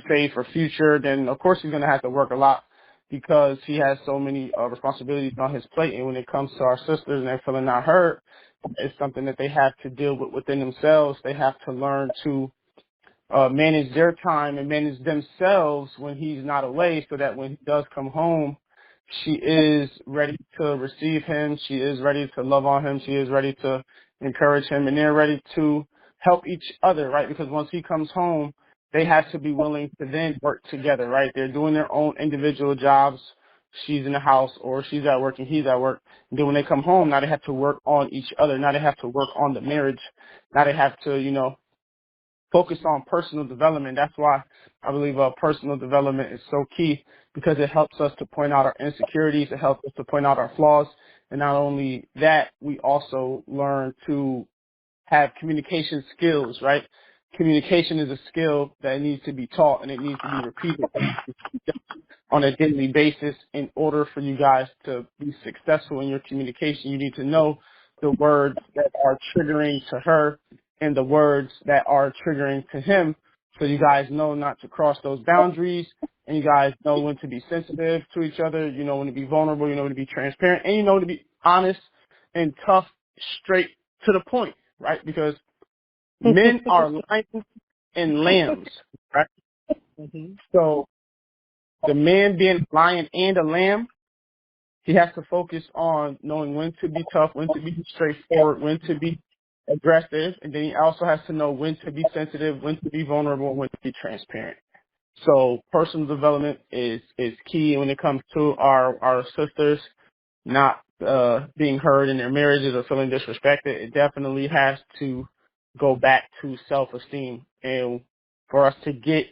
F: save for future, then of course he's going to have to work a lot because he has so many responsibilities on his plate. And when it comes to our sisters and they're feeling not heard, it's something that they have to deal with within themselves. They have to learn to manage their time and manage themselves when he's not away, so that when he does come home, she is ready to receive him. She is ready to love on him. She is ready to encourage him, and they're ready to help each other, right? Because once he comes home, they have to be willing to then work together, right? They're doing their own individual jobs. She's in the house or she's at work and he's at work. And then when they come home, now they have to work on each other. Now they have to work on the marriage. Now they have to, focus on personal development. That's why I believe personal development is so key, because it helps us to point out our insecurities. It helps us to point out our flaws. And not only that, we also learn to have communication skills, right? Communication is a skill that needs to be taught and it needs to be repeated on a daily basis. In order for you guys to be successful in your communication, you need to know the words that are triggering to her and the words that are triggering to him, so you guys know not to cross those boundaries, and you guys know when to be sensitive to each other, you know when to be vulnerable, you know when to be transparent, and you know to be honest and tough, straight to the point, right? Because men are lions and lambs, right?
A: Mm-hmm.
F: So the man being a lion and a lamb, he has to focus on knowing when to be tough, when to be straightforward, when to be aggressive, and then he also has to know when to be sensitive, when to be vulnerable, and when to be transparent. So personal development is key when it comes to our sisters not being heard in their marriages or feeling disrespected. It definitely has to go back to self-esteem. And for us to get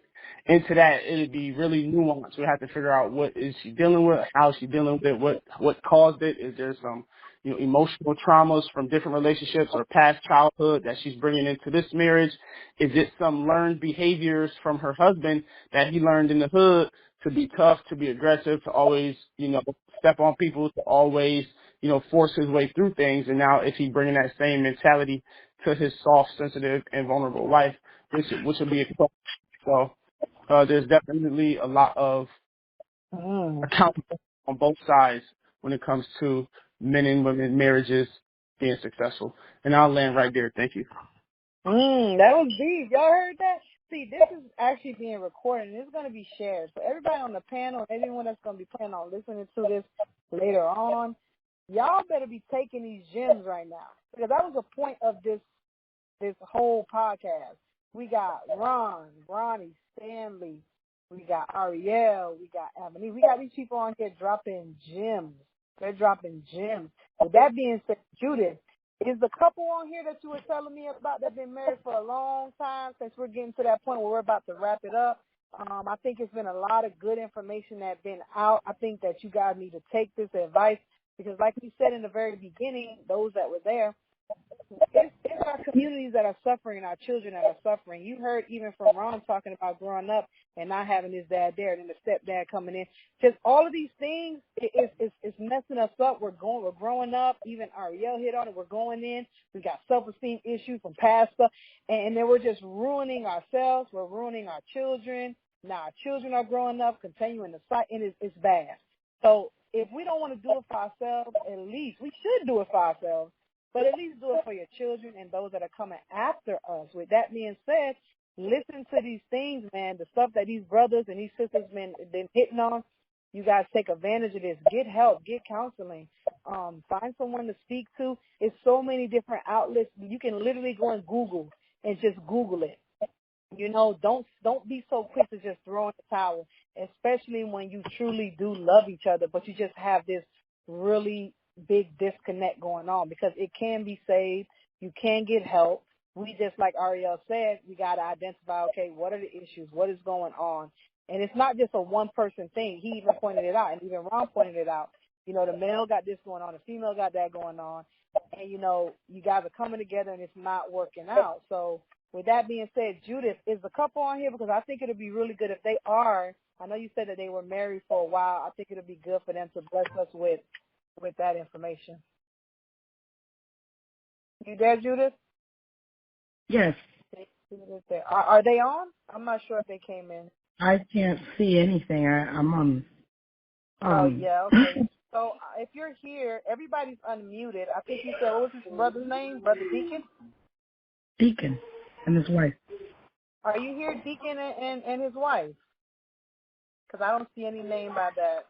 F: into that, it'd be really nuanced. We have to figure out what is she dealing with, how is she dealing with it, what caused it. Is there some emotional traumas from different relationships or past childhood that she's bringing into this marriage? Is it some learned behaviors from her husband that he learned in the hood, to be tough, to be aggressive, to always, step on people, to always, force his way through things? And now is he bringing that same mentality to his soft, sensitive, and vulnerable wife, which would be a question. So there's definitely a lot of accountability on both sides when it comes to men and women marriages being successful. And I'll land right there. Thank you.
A: That was deep. Y'all heard that? See, this is actually being recorded, and it's going to be shared. So everybody on the panel, anyone that's going to be planning on listening to this later on, y'all better be taking these gems right now, because that was the point of this whole podcast. We got Ron, Ronnie, Stanley, We got Ariel. We got Ebony. We got these people on here dropping gems. They're dropping gems. With that being said, Judith, is the couple on here that you were telling me about that been married for a long time, since we're getting to that point where we're about to wrap it up? I think it's been a lot of good information that's been out. I think that you guys need to take this advice because, like we said in the very beginning, those that were there, it's our communities that are suffering, our children that are suffering. You heard even from Ron talking about growing up and not having his dad there, and then the stepdad coming in. Just all of these things, it's messing us up. We're growing up. Even Ariel hit on it. We're going in. We got self-esteem issues from past stuff, and then we're just ruining ourselves. We're ruining our children. Now our children are growing up, continuing the cycle, and it's bad. So if we don't want to do it for ourselves, at least we should do it for ourselves. But at least do it for your children and those that are coming after us. With that being said, listen to these things, man, the stuff that these brothers and these sisters been hitting on. You guys take advantage of this. Get help. Get counseling. Find someone to speak to. It's so many different outlets. You can literally go and Google and just Google it. You know, don't be so quick to just throw in the towel, especially when you truly do love each other, but you just have this really big disconnect going on, because it can be saved. You can get help. We just, like Ariel said, we got to identify, okay, what are the issues? What is going on? And it's not just a one-person thing. He even pointed it out, and even Ron pointed it out. You know, the male got this going on, the female got that going on, and, you know, you guys are coming together and it's not working out. So with that being said, Judith, is the couple on here? Because I think it would be really good if they are. I know you said that they were married for a while. I think it would be good for them to bless us with that information. You there, Judith?
D: Yes.
A: Are they on? I'm not sure if they came in.
D: I can't see anything. I'm on.
A: Oh, yeah, okay. So if you're here, everybody's unmuted. I think you said, what was his brother's name? Brother Deacon?
D: Deacon and his wife.
A: Are you here, Deacon and his wife? Because I don't see any name by that.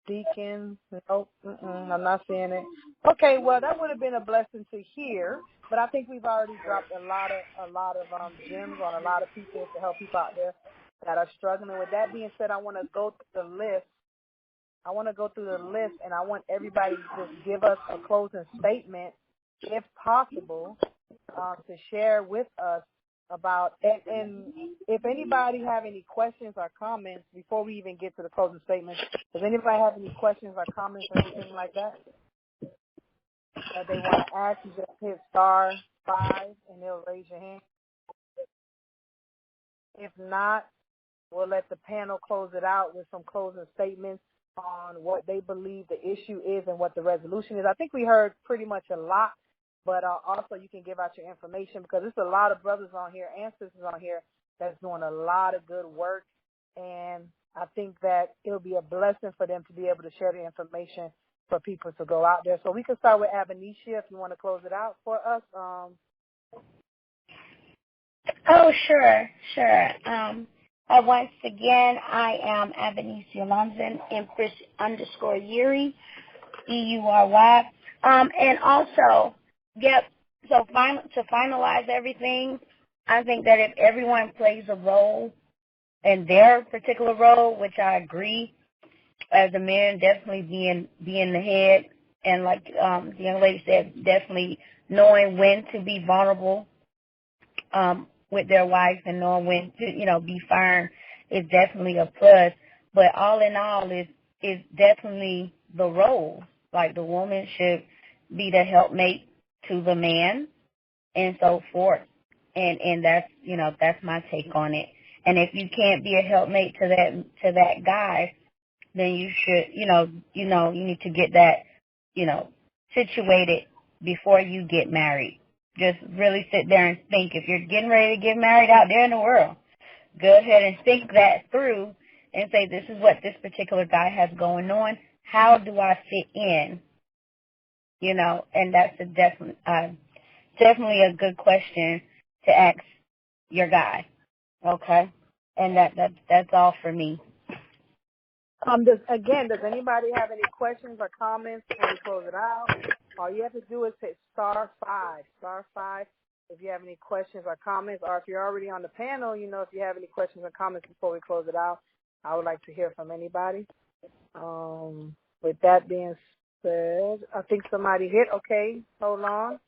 A: Deacon, nope, I'm not seeing it. Okay, well, that would have been a blessing to hear, but I think we've already dropped a lot of gems on a lot of people to help people out there that are struggling. With that being said, I want to go through the list. And I want everybody to just give us a closing statement, if possible, to share with us about, and if anybody have any questions or comments before we even get to the closing statement, does anybody have any questions or comments or anything like that they want to ask? You just hit *5 and they'll raise your hand. If not, we'll let the panel close it out with some closing statements on what they believe the issue is and what the resolution is. I think we heard pretty much a lot. But also you can give out your information, because there's a lot of brothers on here and sisters on here that's doing a lot of good work. And I think that it'll be a blessing for them to be able to share the information for people to go out there. So we can start with Abenicia if you want to close it out for us.
B: Oh, sure. Once again, I am Abenicia Lonson, Empress _Yuri, EURY. And also, yep, so to finalize everything, I think that if everyone plays a role in their particular role, which I agree, as a man, definitely being the head, and like the young lady said, definitely knowing when to be vulnerable with their wife and knowing when to, be firm is definitely a plus. But all in all, is definitely the role. Like, the woman should be the helpmate to the man and so forth. And that's, that's my take on it. And if you can't be a helpmate to that guy, then you should, you need to get that, situated before you get married. Just really sit there and think. If you're getting ready to get married out there in the world, go ahead and think that through and say, this is what this particular guy has going on. How do I fit in? And that's definitely a good question to ask your guy. Okay? And that's all for me.
A: Does anybody have any questions or comments before we close it out? All you have to do is hit *5. *5 if you have any questions or comments, or if you're already on the panel, if you have any questions or comments before we close it out, I would like to hear from anybody. With that being said, I think somebody hit. Okay, hold on.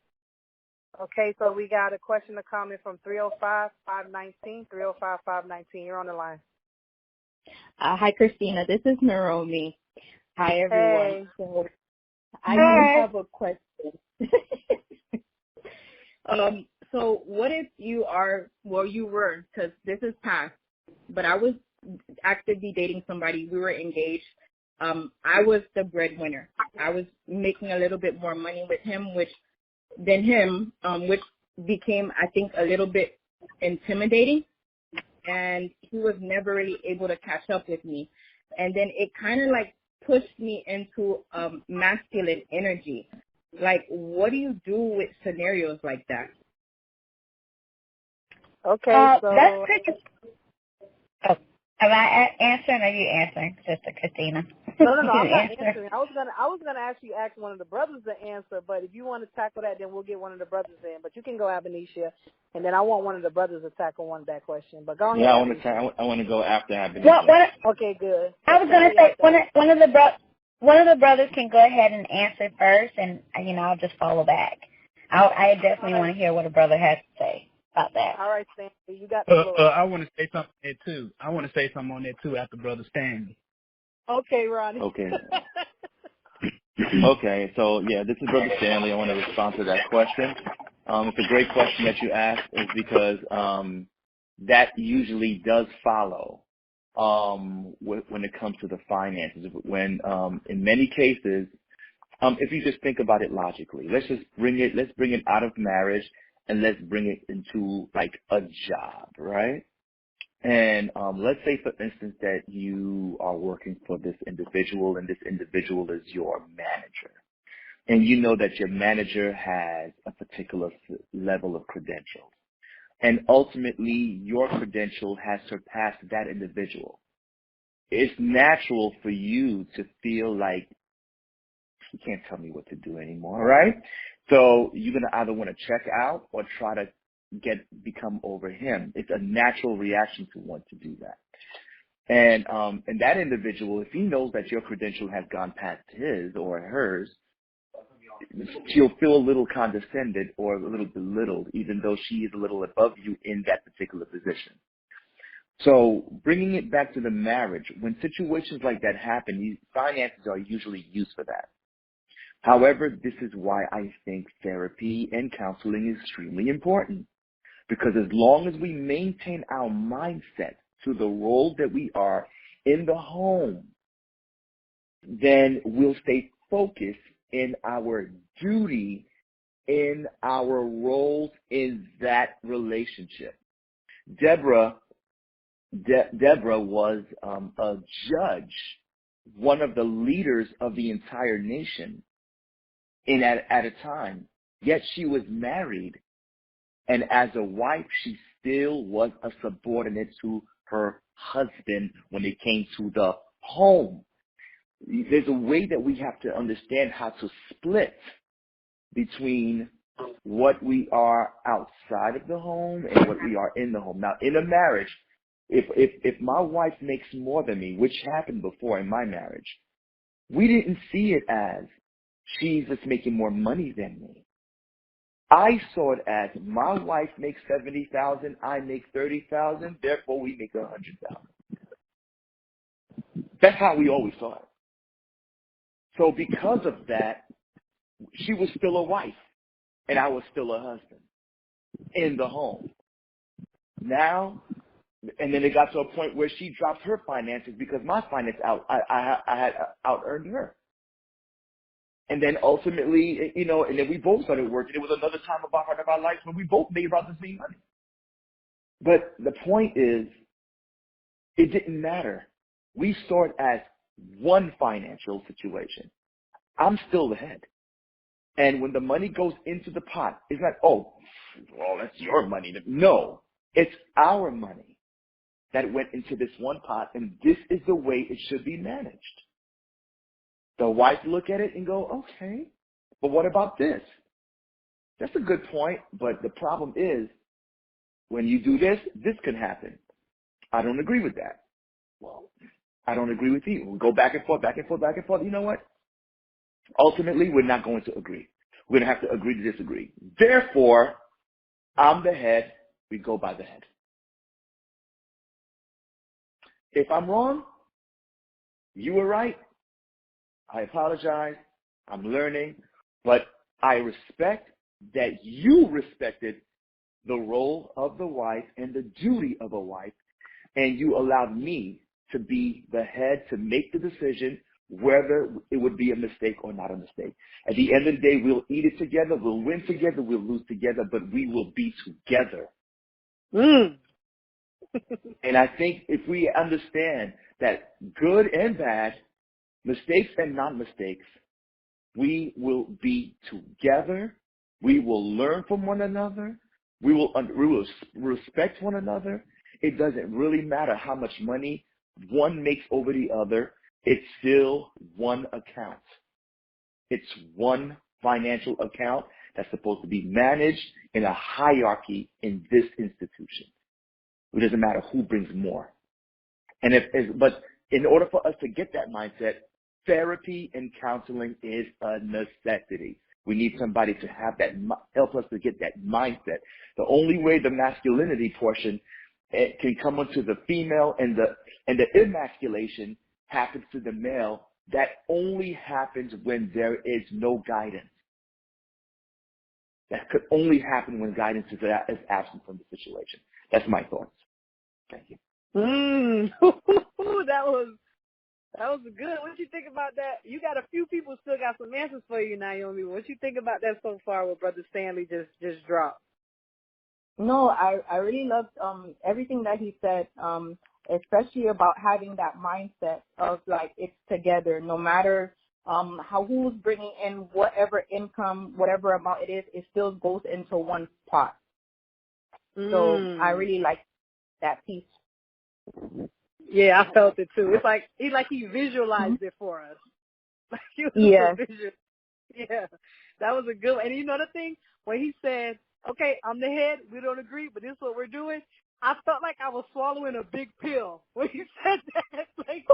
A: Okay, so we got a question or comment from 305-519. 305-519, you're on the line.
J: Hi, Christina. This is Naomi. Hi, everyone.
A: Hey.
J: So I do have a question. So what if you were, because this is past, but I was actively dating somebody. We were engaged. I was the breadwinner. I was making a little bit more money with him, which became, I think, a little bit intimidating. And he was never really able to catch up with me. And then it kind of like pushed me into masculine energy. Like, what do you do with scenarios like that?
A: Okay, so
B: that's pretty. Oh, am I answering or are you answering, Sister Christina?
A: No, I'm not answering. I was gonna actually ask one of the brothers to answer, but if you want to tackle that, then we'll get one of the brothers in. But you can go, Abenicia, and then I want one of the brothers to tackle that question. But go ahead.
E: Yeah, I want to go after Abenicia.
B: Okay,
A: good.
B: I was gonna say one of the brothers can go ahead and answer first, and I'll just follow back. I definitely want to hear what a brother has to say about that.
A: All right, Stanley, you got the floor.
H: I want to say something on that too. I want to say something on that too after Brother Stanley.
A: Okay, Ronnie.
E: Okay. Okay, so yeah, this is Brother Stanley. I want to respond to that question. It's a great question that you asked, is because that usually does follow when it comes to the finances. When in many cases, if you just think about it logically, let's bring it out of marriage and let's bring it into like a job, right? And let's say, for instance, that you are working for this individual, and this individual is your manager, and you know that your manager has a particular level of credentials, and ultimately your credential has surpassed that individual. It's natural for you to feel like he can't tell me what to do anymore, right? So you're going to either want to check out or try to become over him. It's a natural reaction to want to do that. And that individual, if he knows that your credential has gone past his or hers, she'll feel a little condescended or a little belittled, even though she is a little above you in that particular position. So bringing it back to the marriage, when situations like that happen, these finances are usually used for that. However, this is why I think therapy and counseling is extremely important. Because as long as we maintain our mindset to the role that we are in the home, then we'll stay focused in our duty, in our roles in that relationship. Deborah was a judge, one of the leaders of the entire nation at a time, yet she was married. And as a wife, she still was a subordinate to her husband when it came to the home. There's a way that we have to understand how to split between what we are outside of the home and what we are in the home. Now, in a marriage, if my wife makes more than me, which happened before in my marriage, we didn't see it as she's just making more money than me. I saw it as my wife makes $70,000, I make $30,000, therefore we make $100,000. That's how we always saw it. So because of that, she was still a wife, and I was still a husband in the home. Now, and then it got to a point where she dropped her finances because my finance I had out-earned her. And then ultimately, and then we both started working. It was another time of our lives when we both made about the same money. But the point is, it didn't matter. We saw it as one financial situation. I'm still the head. And when the money goes into the pot, it's not, oh, well, that's your money. No, it's our money that went into this one pot, and this is the way it should be managed. The wife look at it and go, okay, but what about this? That's a good point, but the problem is when you do this, this can happen. I don't agree with that. Well, I don't agree with you. We'll go back and forth, back and forth, back and forth. You know what? Ultimately, we're not going to agree. We're going to have to agree to disagree. Therefore, I'm the head. We go by the head. If I'm wrong, you were right. I apologize. I'm learning. But I respect that you respected the role of the wife and the duty of a wife, and you allowed me to be the head to make the decision whether it would be a mistake or not a mistake. At the end of the day, we'll eat it together, we'll win together, we'll lose together, but we will be together. And I think if we understand that good and bad, mistakes and non-mistakes, we will be together. We will learn from one another. We will respect one another. It doesn't really matter how much money one makes over the other. It's still one account. It's one financial account that's supposed to be managed in a hierarchy in this institution. It doesn't matter who brings more. But in order for us to get that mindset, therapy and counseling is a necessity. We need somebody to have that, help us to get that mindset. The only way the masculinity portion can come onto the female and the emasculation happens to the male, that only happens when there is no guidance. That could only happen when guidance is absent from the situation. That's my thoughts. Thank you.
A: That was good. What you think about that? You got a few people still got some answers for you, Naomi. What you think about that so far? What Brother Stanley just dropped?
J: No, I really loved everything that he said, especially about having that mindset of like it's together, no matter who's bringing in whatever income, whatever amount it is, it still goes into one pot. So I really like that piece.
A: Yeah, I felt it too. It's like he visualized it for us. Like he was Yeah, that was a good one. And you know the thing, when he said, okay, I'm the head, we don't agree, but this is what we're doing, I felt like I was swallowing a big pill when he said that. Like,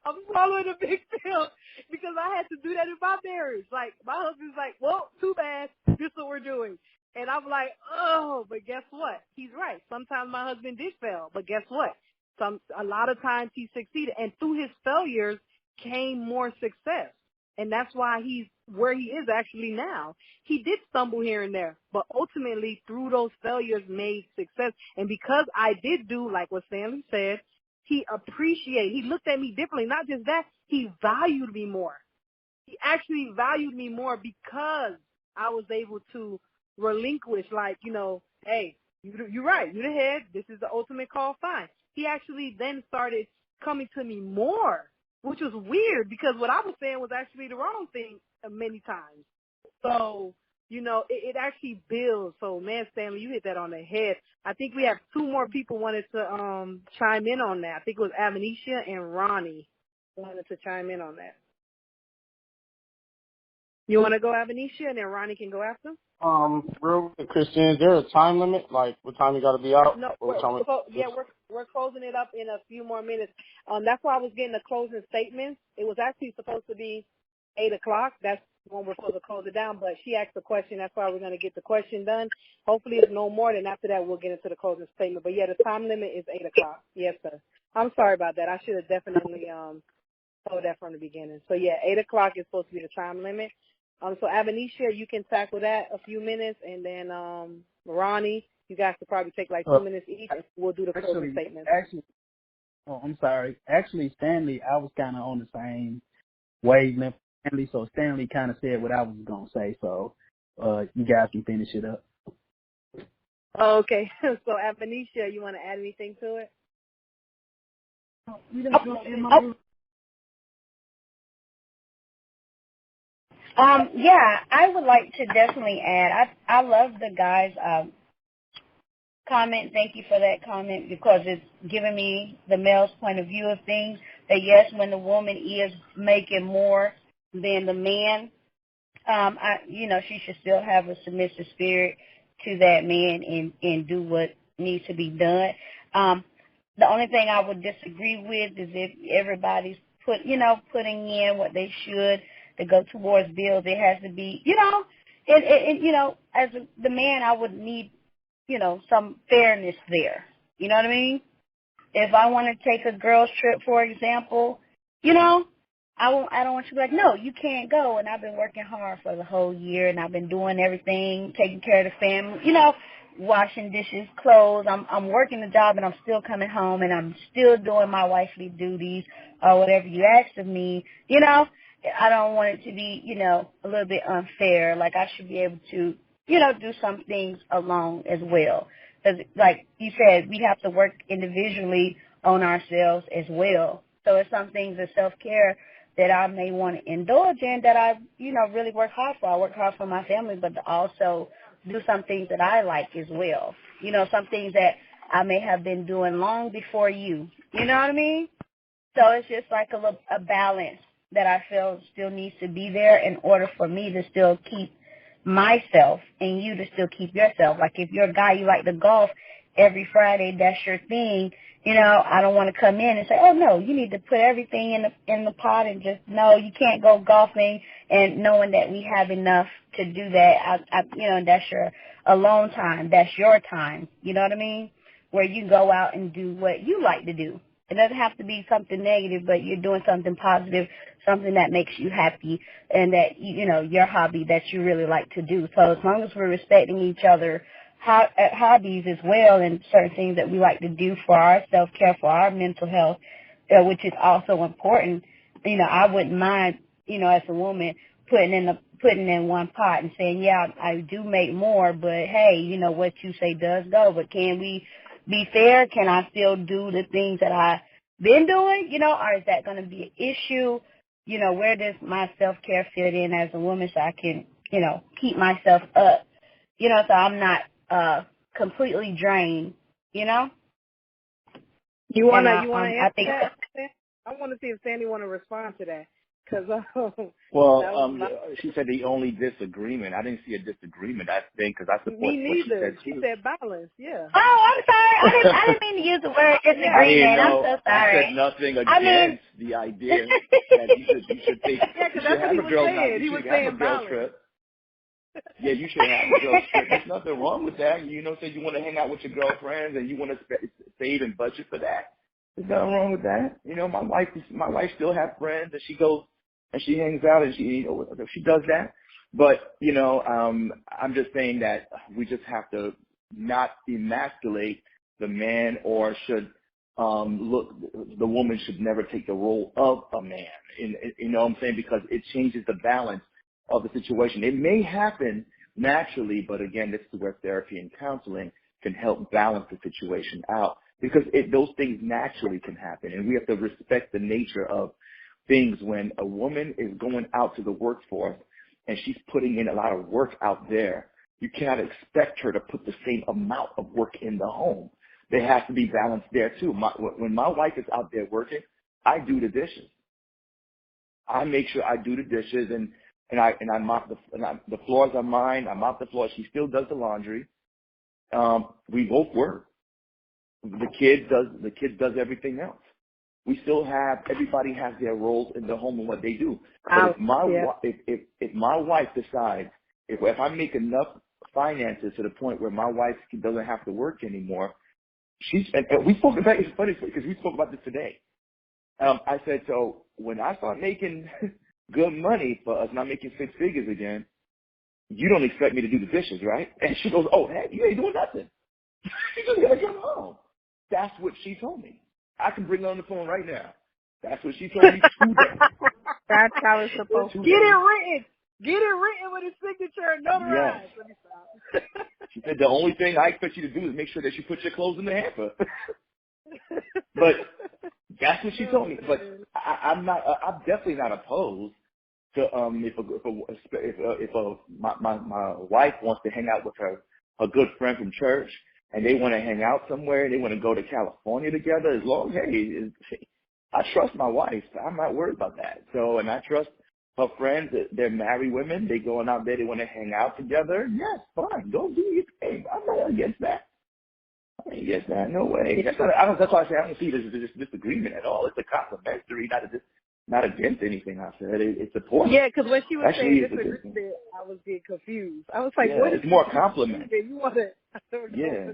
A: I'm swallowing a big pill because I had to do that in my marriage. Like, my husband's like, well, too bad, this is what we're doing. And I'm like, oh, but guess what? He's right. Sometimes my husband did fail, but guess what? A lot of times he succeeded, and through his failures came more success. And that's why he's where he is actually now. He did stumble here and there, but ultimately through those failures made success. And because I did do like what Stanley said, he looked at me differently. Not just that, he valued me more. He actually valued me more because I was able to relinquish, like, hey, you're right, you're the head, this is the ultimate call, fine. He actually then started coming to me more, which was weird because what I was saying was actually the wrong thing many times. So, it actually builds. So, man, Stanley, you hit that on the head. I think we have two more people wanted to chime in on that. I think it was Avanisha and Ronnie wanted to chime in on that. You want to go, Avanisha, and then Ronnie can go after?
F: Real quick, Christian, is there a time limit? Like, what time you got to be out?
A: No, we're closing it up in a few more minutes. That's why I was getting the closing statements. It was actually supposed to be 8 o'clock. That's when we're supposed to close it down. But she asked the question. That's why we're going to get the question done. Hopefully it's no more. Then after that, we'll get into the closing statement. But, yeah, the time limit is 8 o'clock. Yes, sir. I'm sorry about that. I should have definitely told that from the beginning. So, yeah, 8 o'clock is supposed to be the time limit. So, Avanisha, you can tackle that a few minutes. And then Ronnie, you guys could probably take like 2 minutes each. We'll do the closing statement.
H: I'm sorry. Actually, Stanley, I was kind of on the same wavelength. So Stanley kind of said what I was going to say. So you guys can finish it up.
A: Okay. So, Avanisha, you want to add anything to it?
B: Yeah, I would like to definitely add. I love the guy's comment. Thank you for that comment because it's giving me the male's point of view of things. That yes, when the woman is making more than the man, She should still have a submissive spirit to that man and do what needs to be done. The only thing I would disagree with is if everybody's putting in what they should to go towards bills. It has to be, as the man, I would need, some fairness there. You know what I mean? If I want to take a girls trip, for example, I don't want you to be like, no, you can't go. And I've been working hard for the whole year, and I've been doing everything, taking care of the family, washing dishes, clothes. I'm working the job, and I'm still coming home, and I'm still doing my wifely duties or whatever you asked of me. I don't want it to be, a little bit unfair. Like, I should be able to, do some things alone as well. Because, like you said, we have to work individually on ourselves as well. So it's some things of self-care that I may want to indulge in that I, really work hard for. I work hard for my family, but to also do some things that I like as well. Some things that I may have been doing long before you. You know what I mean? So it's just like a balance that I feel still needs to be there in order for me to still keep myself and you to still keep yourself. Like if you're a guy, you like to golf every Friday, that's your thing. I don't want to come in and say, oh no, you need to put everything in the pot and just, no, you can't go golfing and knowing that we have enough to do that. That's your alone time. That's your time. You know what I mean? Where you go out and do what you like to do. It doesn't have to be something negative, but you're doing something positive, something that makes you happy and that, your hobby that you really like to do. So as long as we're respecting each other, hobbies as well and certain things that we like to do for our self-care, for our mental health, which is also important, I wouldn't mind, as a woman, putting in one pot and saying, yeah, I do make more, but hey, what you say does go. But can we be fair? Can I still do the things that I've been doing, or is that going to be an issue? Where does my self-care fit in as a woman so I can, keep myself up, so I'm not completely drained,
A: You wanna
B: I
A: answer
B: think
A: that? I want to see if Sandy want to respond to that.
E: She said the only disagreement. I didn't see a disagreement. I think because I support
A: me neither.
E: what she said too.
A: She said balance. Yeah.
B: Oh, I'm sorry. I didn't mean to use the word disagreement. I'm so sorry.
E: I said nothing against the idea that you should take.
A: Yeah, because that's what he was saying. He was saying balance.
E: Trip. Yeah, you should have a girls trip. There's nothing wrong with that. Say you want to hang out with your girlfriends and you want to save and budget for that. There's nothing wrong with that. My wife still has friends and she goes and she hangs out and she does that. But I'm just saying that we just have to not emasculate the man, or should the woman should never take the role of a man. You know what I'm saying? Because it changes the balance of the situation. It may happen naturally, but again, this is where therapy and counseling can help balance the situation out, because those things naturally can happen, and we have to respect the nature of things. When a woman is going out to the workforce and she's putting in a lot of work out there, you cannot expect her to put the same amount of work in the home. There has to be balance there too. When my wife is out there working, I do the dishes. I make sure I do the dishes and I mop the floors are mine. I mop the floor. She still does the laundry. We both work. The kid does everything else. We still everybody has their roles in the home and what they do. But if my wife decides, if I make enough finances to the point where my wife doesn't have to work anymore, and we spoke about, it's funny because we spoke about this today. I said, so when I start making good money for us, and I'm making six figures again, you don't expect me to do the dishes, right? And she goes, oh, hey, you ain't doing nothing. You just gotta come home. That's what she told me. I can bring her on the phone right now. That's what she told me today.
A: That's how it's supposed to be. Get it written. Get it written with his signature and notarized.
E: Yes. Let me stop. She said the only thing I expect you to do is make sure that you put your clothes in the hamper. But that's what she told me. But I'm definitely not opposed to if my wife wants to hang out with her good friend from church, and they want to hang out somewhere, they want to go to California together. As long as I trust my wife, I'm not worried about that. So, and I trust her friends, they're married women, they going out there, they want to hang out together. Yes, fine, go do your thing. I'm not against that. I ain't against that. No way. That's why I say I don't see this as a disagreement at all. It's a complimentary, not against anything I said. It's supportive.
A: Yeah, because when she was
E: Actually,
A: saying disagreement, I was getting confused. I was like,
E: yeah,
A: what is
E: it's more compliment.
A: you want to?
E: Yeah.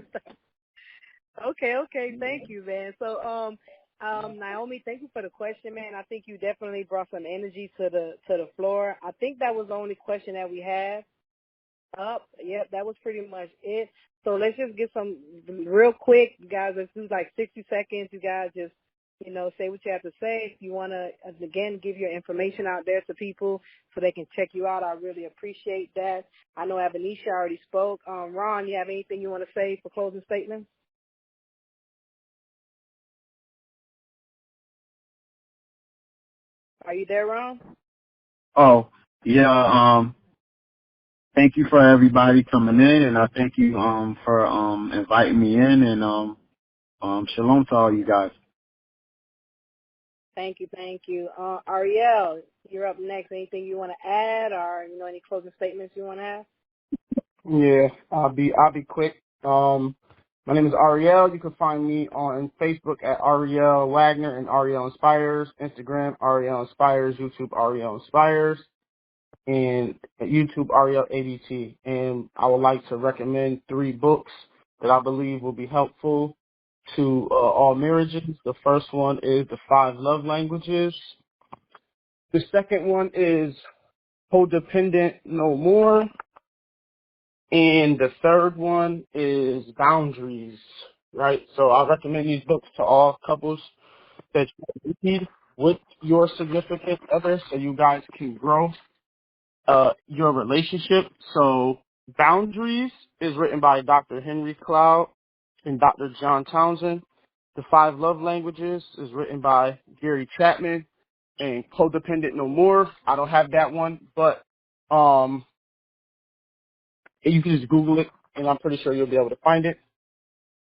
A: Okay. Thank you, man. So, Naomi, thank you for the question, man. I think you definitely brought some energy to the floor. I think that was the only question that we had up. Yep, that was pretty much it. So let's just get some real quick, you guys. Let's do like 60 seconds. You guys just, say what you have to say. If you want to, again, give your information out there to people so they can check you out, I really appreciate that. I know Avanisha already spoke. Ron, you have anything you want to say for closing statements? Are you there, Ron?
C: Oh, yeah. Thank you for everybody coming in, and I thank you for inviting me in, and shalom to all you guys.
A: Thank you. Ariel, you're up next. Anything you want to add, or any closing statements you want to have?
F: Yeah, I'll be quick. My name is Ariel. You can find me on Facebook at Ariel Wagner and Ariel Inspires, Instagram Ariel Inspires, YouTube Ariel Inspires, and YouTube Ariel ABT. And I would like to recommend 3 books that I believe will be helpful to all marriages. The first one is The 5 Love Languages. The second one is Codependent No More. And the third one is Boundaries, right? So I recommend these books to all couples that you read with your significant other so you guys can grow your relationship. So Boundaries is written by Dr. Henry Cloud and Dr. John Townsend. The 5 Love Languages is written by Gary Chapman, and Codependent No More. I don't have that one, but you can just Google it, and I'm pretty sure you'll be able to find it.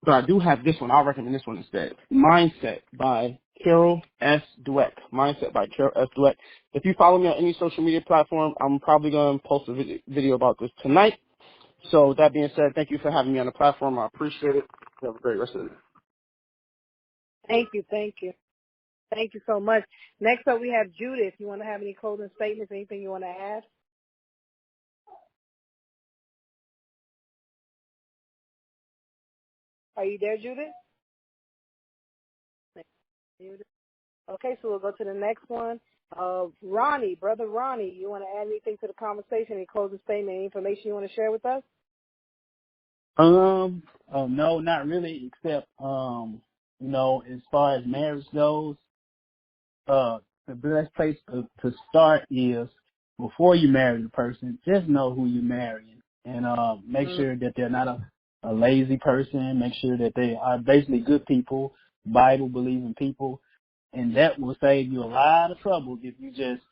F: But I do have this one. I'll recommend this one instead. Mindset by Carol S. Dweck. Mindset by Carol S. Dweck. If you follow me on any social media platform, I'm probably going to post a video about this tonight. So that being said, thank you for having me on the platform. I appreciate it. Have a great rest of the day.
A: Thank you. Thank you so much. Next up, we have Judith. You want to have any closing statements, anything you want to add? Are you there, Judith? Okay, so we'll go to the next one. Ronnie, Brother Ronnie, you want to add anything to the conversation, any closing statement, any information you want to share with us?
H: No, not really, except, as far as marriage goes, the best place to start is before you marry the person, just know who you're marrying and make sure that they're not a lazy person. Make sure that they are basically good people, Bible-believing people, and that will save you a lot of trouble if you just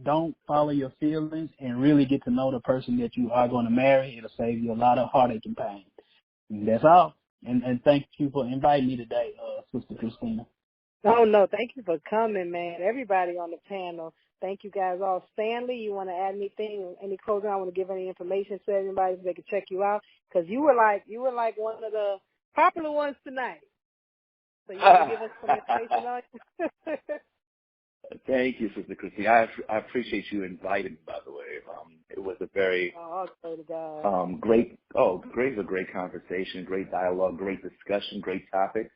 H: don't follow your feelings and really get to know the person that you are going to marry. It'll save you a lot of heartache and pain. And that's all. And thank you for inviting me today, Sister Christina.
A: Oh, no, thank you for coming, man. Everybody on the panel, thank you guys all. Stanley, you want to add anything, any closing? I want to give any information to everybody so they can check you out, because you were like one of the popular ones tonight. So you want to give us some information on it?
E: Thank you, Sister Christina. I appreciate you inviting me, by the way. It was a very great conversation, great dialogue, great discussion, great topic.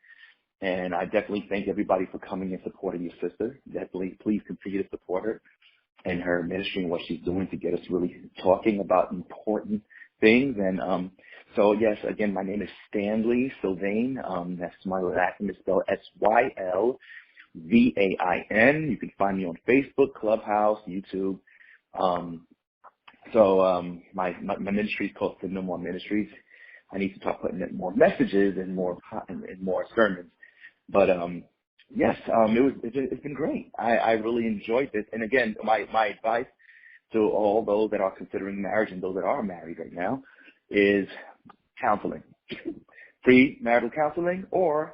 E: And I definitely thank everybody for coming and supporting your sister. Definitely, please continue to support her and her ministry and what she's doing to get us really talking about important things. And so, yes, again, my name is Stanley Sylvain. That's my last name is spelled Sylvain. You can find me on Facebook, Clubhouse, YouTube. My ministry is called Sin No More Ministries. I need to start putting in more messages and more sermons. But it's been great. I really enjoyed this. And again, my advice to all those that are considering marriage and those that are married right now is counseling, premarital counseling or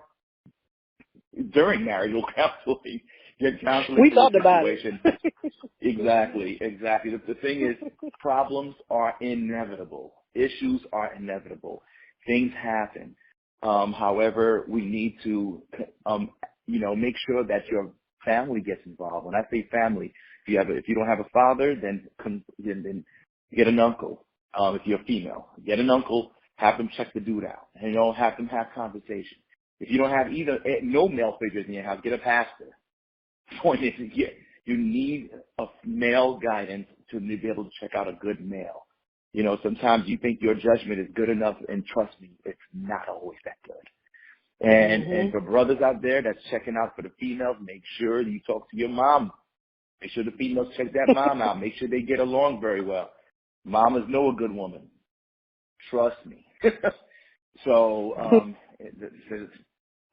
E: during marital counseling. Get counseling
A: We
E: for your
A: talked about it.
E: situation. Exactly. The thing is, problems are inevitable. Issues are inevitable. Things happen. However, we need to, make sure that your family gets involved. When I say family, if you don't have a father, then get an uncle. If you're female, get an uncle. Have them check the dude out. And, have them have conversation. If you don't have no male figures in your house, get a pastor. Point is, you need a male guidance to be able to check out a good male. Sometimes you think your judgment is good enough, and trust me, it's not always that good. And for brothers out there that's checking out for the females, make sure you talk to your mom. Make sure the females check that mom out. Make sure they get along very well. Mamas know a good woman. Trust me. So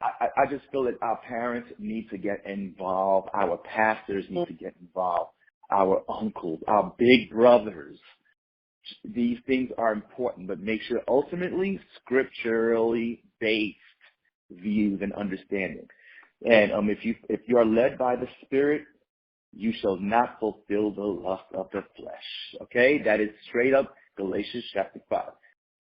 E: I just feel that our parents need to get involved. Our pastors need to get involved. Our uncles, our big brothers. These things are important, but make sure ultimately scripturally based views and understanding. And if you are led by the Spirit, you shall not fulfill the lust of the flesh. Okay? That is straight up Galatians chapter 5.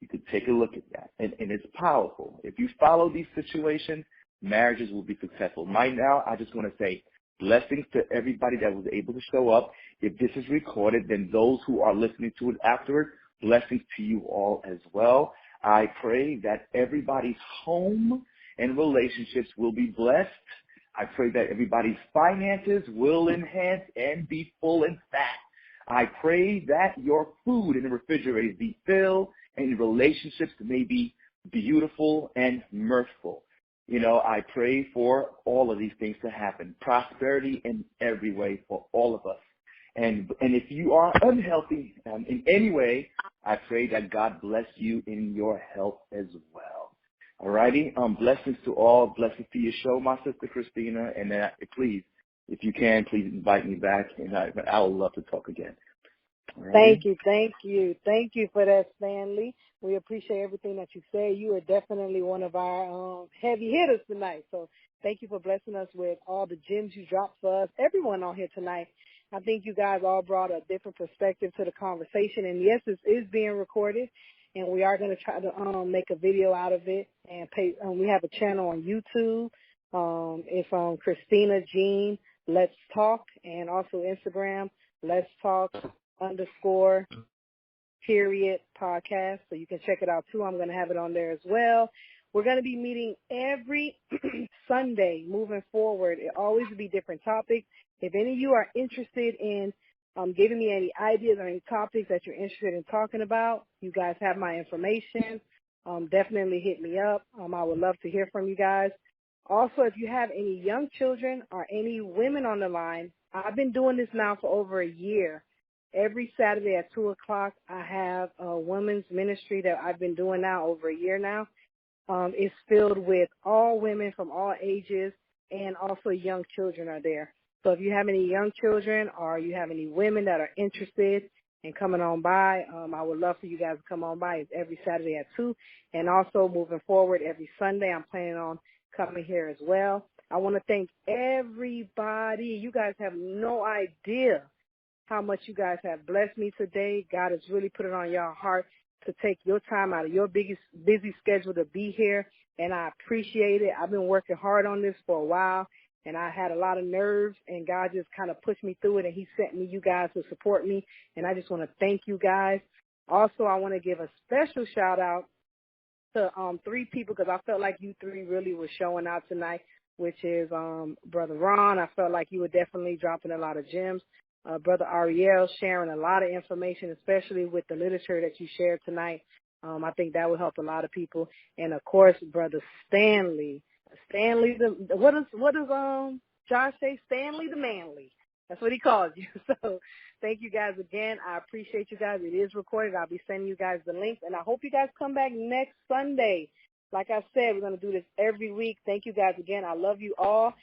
E: You could take a look at that. And it's powerful. If you follow these situations, marriages will be successful. Right now, I just want to say blessings to everybody that was able to show up. If this is recorded, then those who are listening to it afterwards, blessings to you all as well. I pray that everybody's home and relationships will be blessed. I pray that everybody's finances will enhance and be full and fat. I pray that your food in the refrigerator be filled and your relationships may be beautiful and mirthful. I pray for all of these things to happen. Prosperity in every way for all of us. And if you are unhealthy in any way, I pray that God bless you in your health as well. All righty? Blessings to all. Blessings to your show, my sister Christina. And please, if you can, please invite me back, and I would love to talk again.
A: Thank you for that, Stanley. We appreciate everything that you say. You are definitely one of our heavy hitters tonight. So thank you for blessing us with all the gems you dropped for us. Everyone on here tonight, I think you guys all brought a different perspective to the conversation. And yes, this is being recorded, and we are going to try to make a video out of it. And we have a channel on YouTube. It's Christina Jean Let's Talk, and also Instagram Let's Talk _ podcast. So you can check it out too. I'm going to have it on there as well. We're going to be meeting every Sunday moving forward. It always will be different topics. If any of you are interested in giving me any ideas or any topics that you're interested in talking about, you guys have my information. Definitely hit me up. I would love to hear from you guys. Also, if you have any young children or any women on the line, I've been doing this now for over a year. Every Saturday at 2 o'clock, I have a women's ministry that I've been doing now over a year now. It's filled with all women from all ages, and also young children are there. So if you have any young children or you have any women that are interested in coming on by, I would love for you guys to come on by. It's every Saturday at 2. And also moving forward, every Sunday, I'm planning on coming here as well. I want to thank everybody. You guys have no idea how much you guys have blessed me today. God has really put it on your heart to take your time out of your busy schedule to be here, and I appreciate it. I've been working hard on this for a while, and I had a lot of nerves, and God just kind of pushed me through it, and he sent me you guys to support me, and I just want to thank you guys. Also, I want to give a special shout-out to 3 people, because I felt like you 3 really were showing out tonight, which is Brother Ron. I felt like you were definitely dropping a lot of gems. Brother Ariel sharing a lot of information, especially with the literature that you shared tonight. I think that will help a lot of people. And of course, Brother Stanley. What does Josh say? Stanley the Manly. That's what he calls you. So thank you guys again. I appreciate you guys. It is recorded. I'll be sending you guys the links, and I hope you guys come back next Sunday. Like I said, we're going to do this every week. Thank you guys again. I love you all.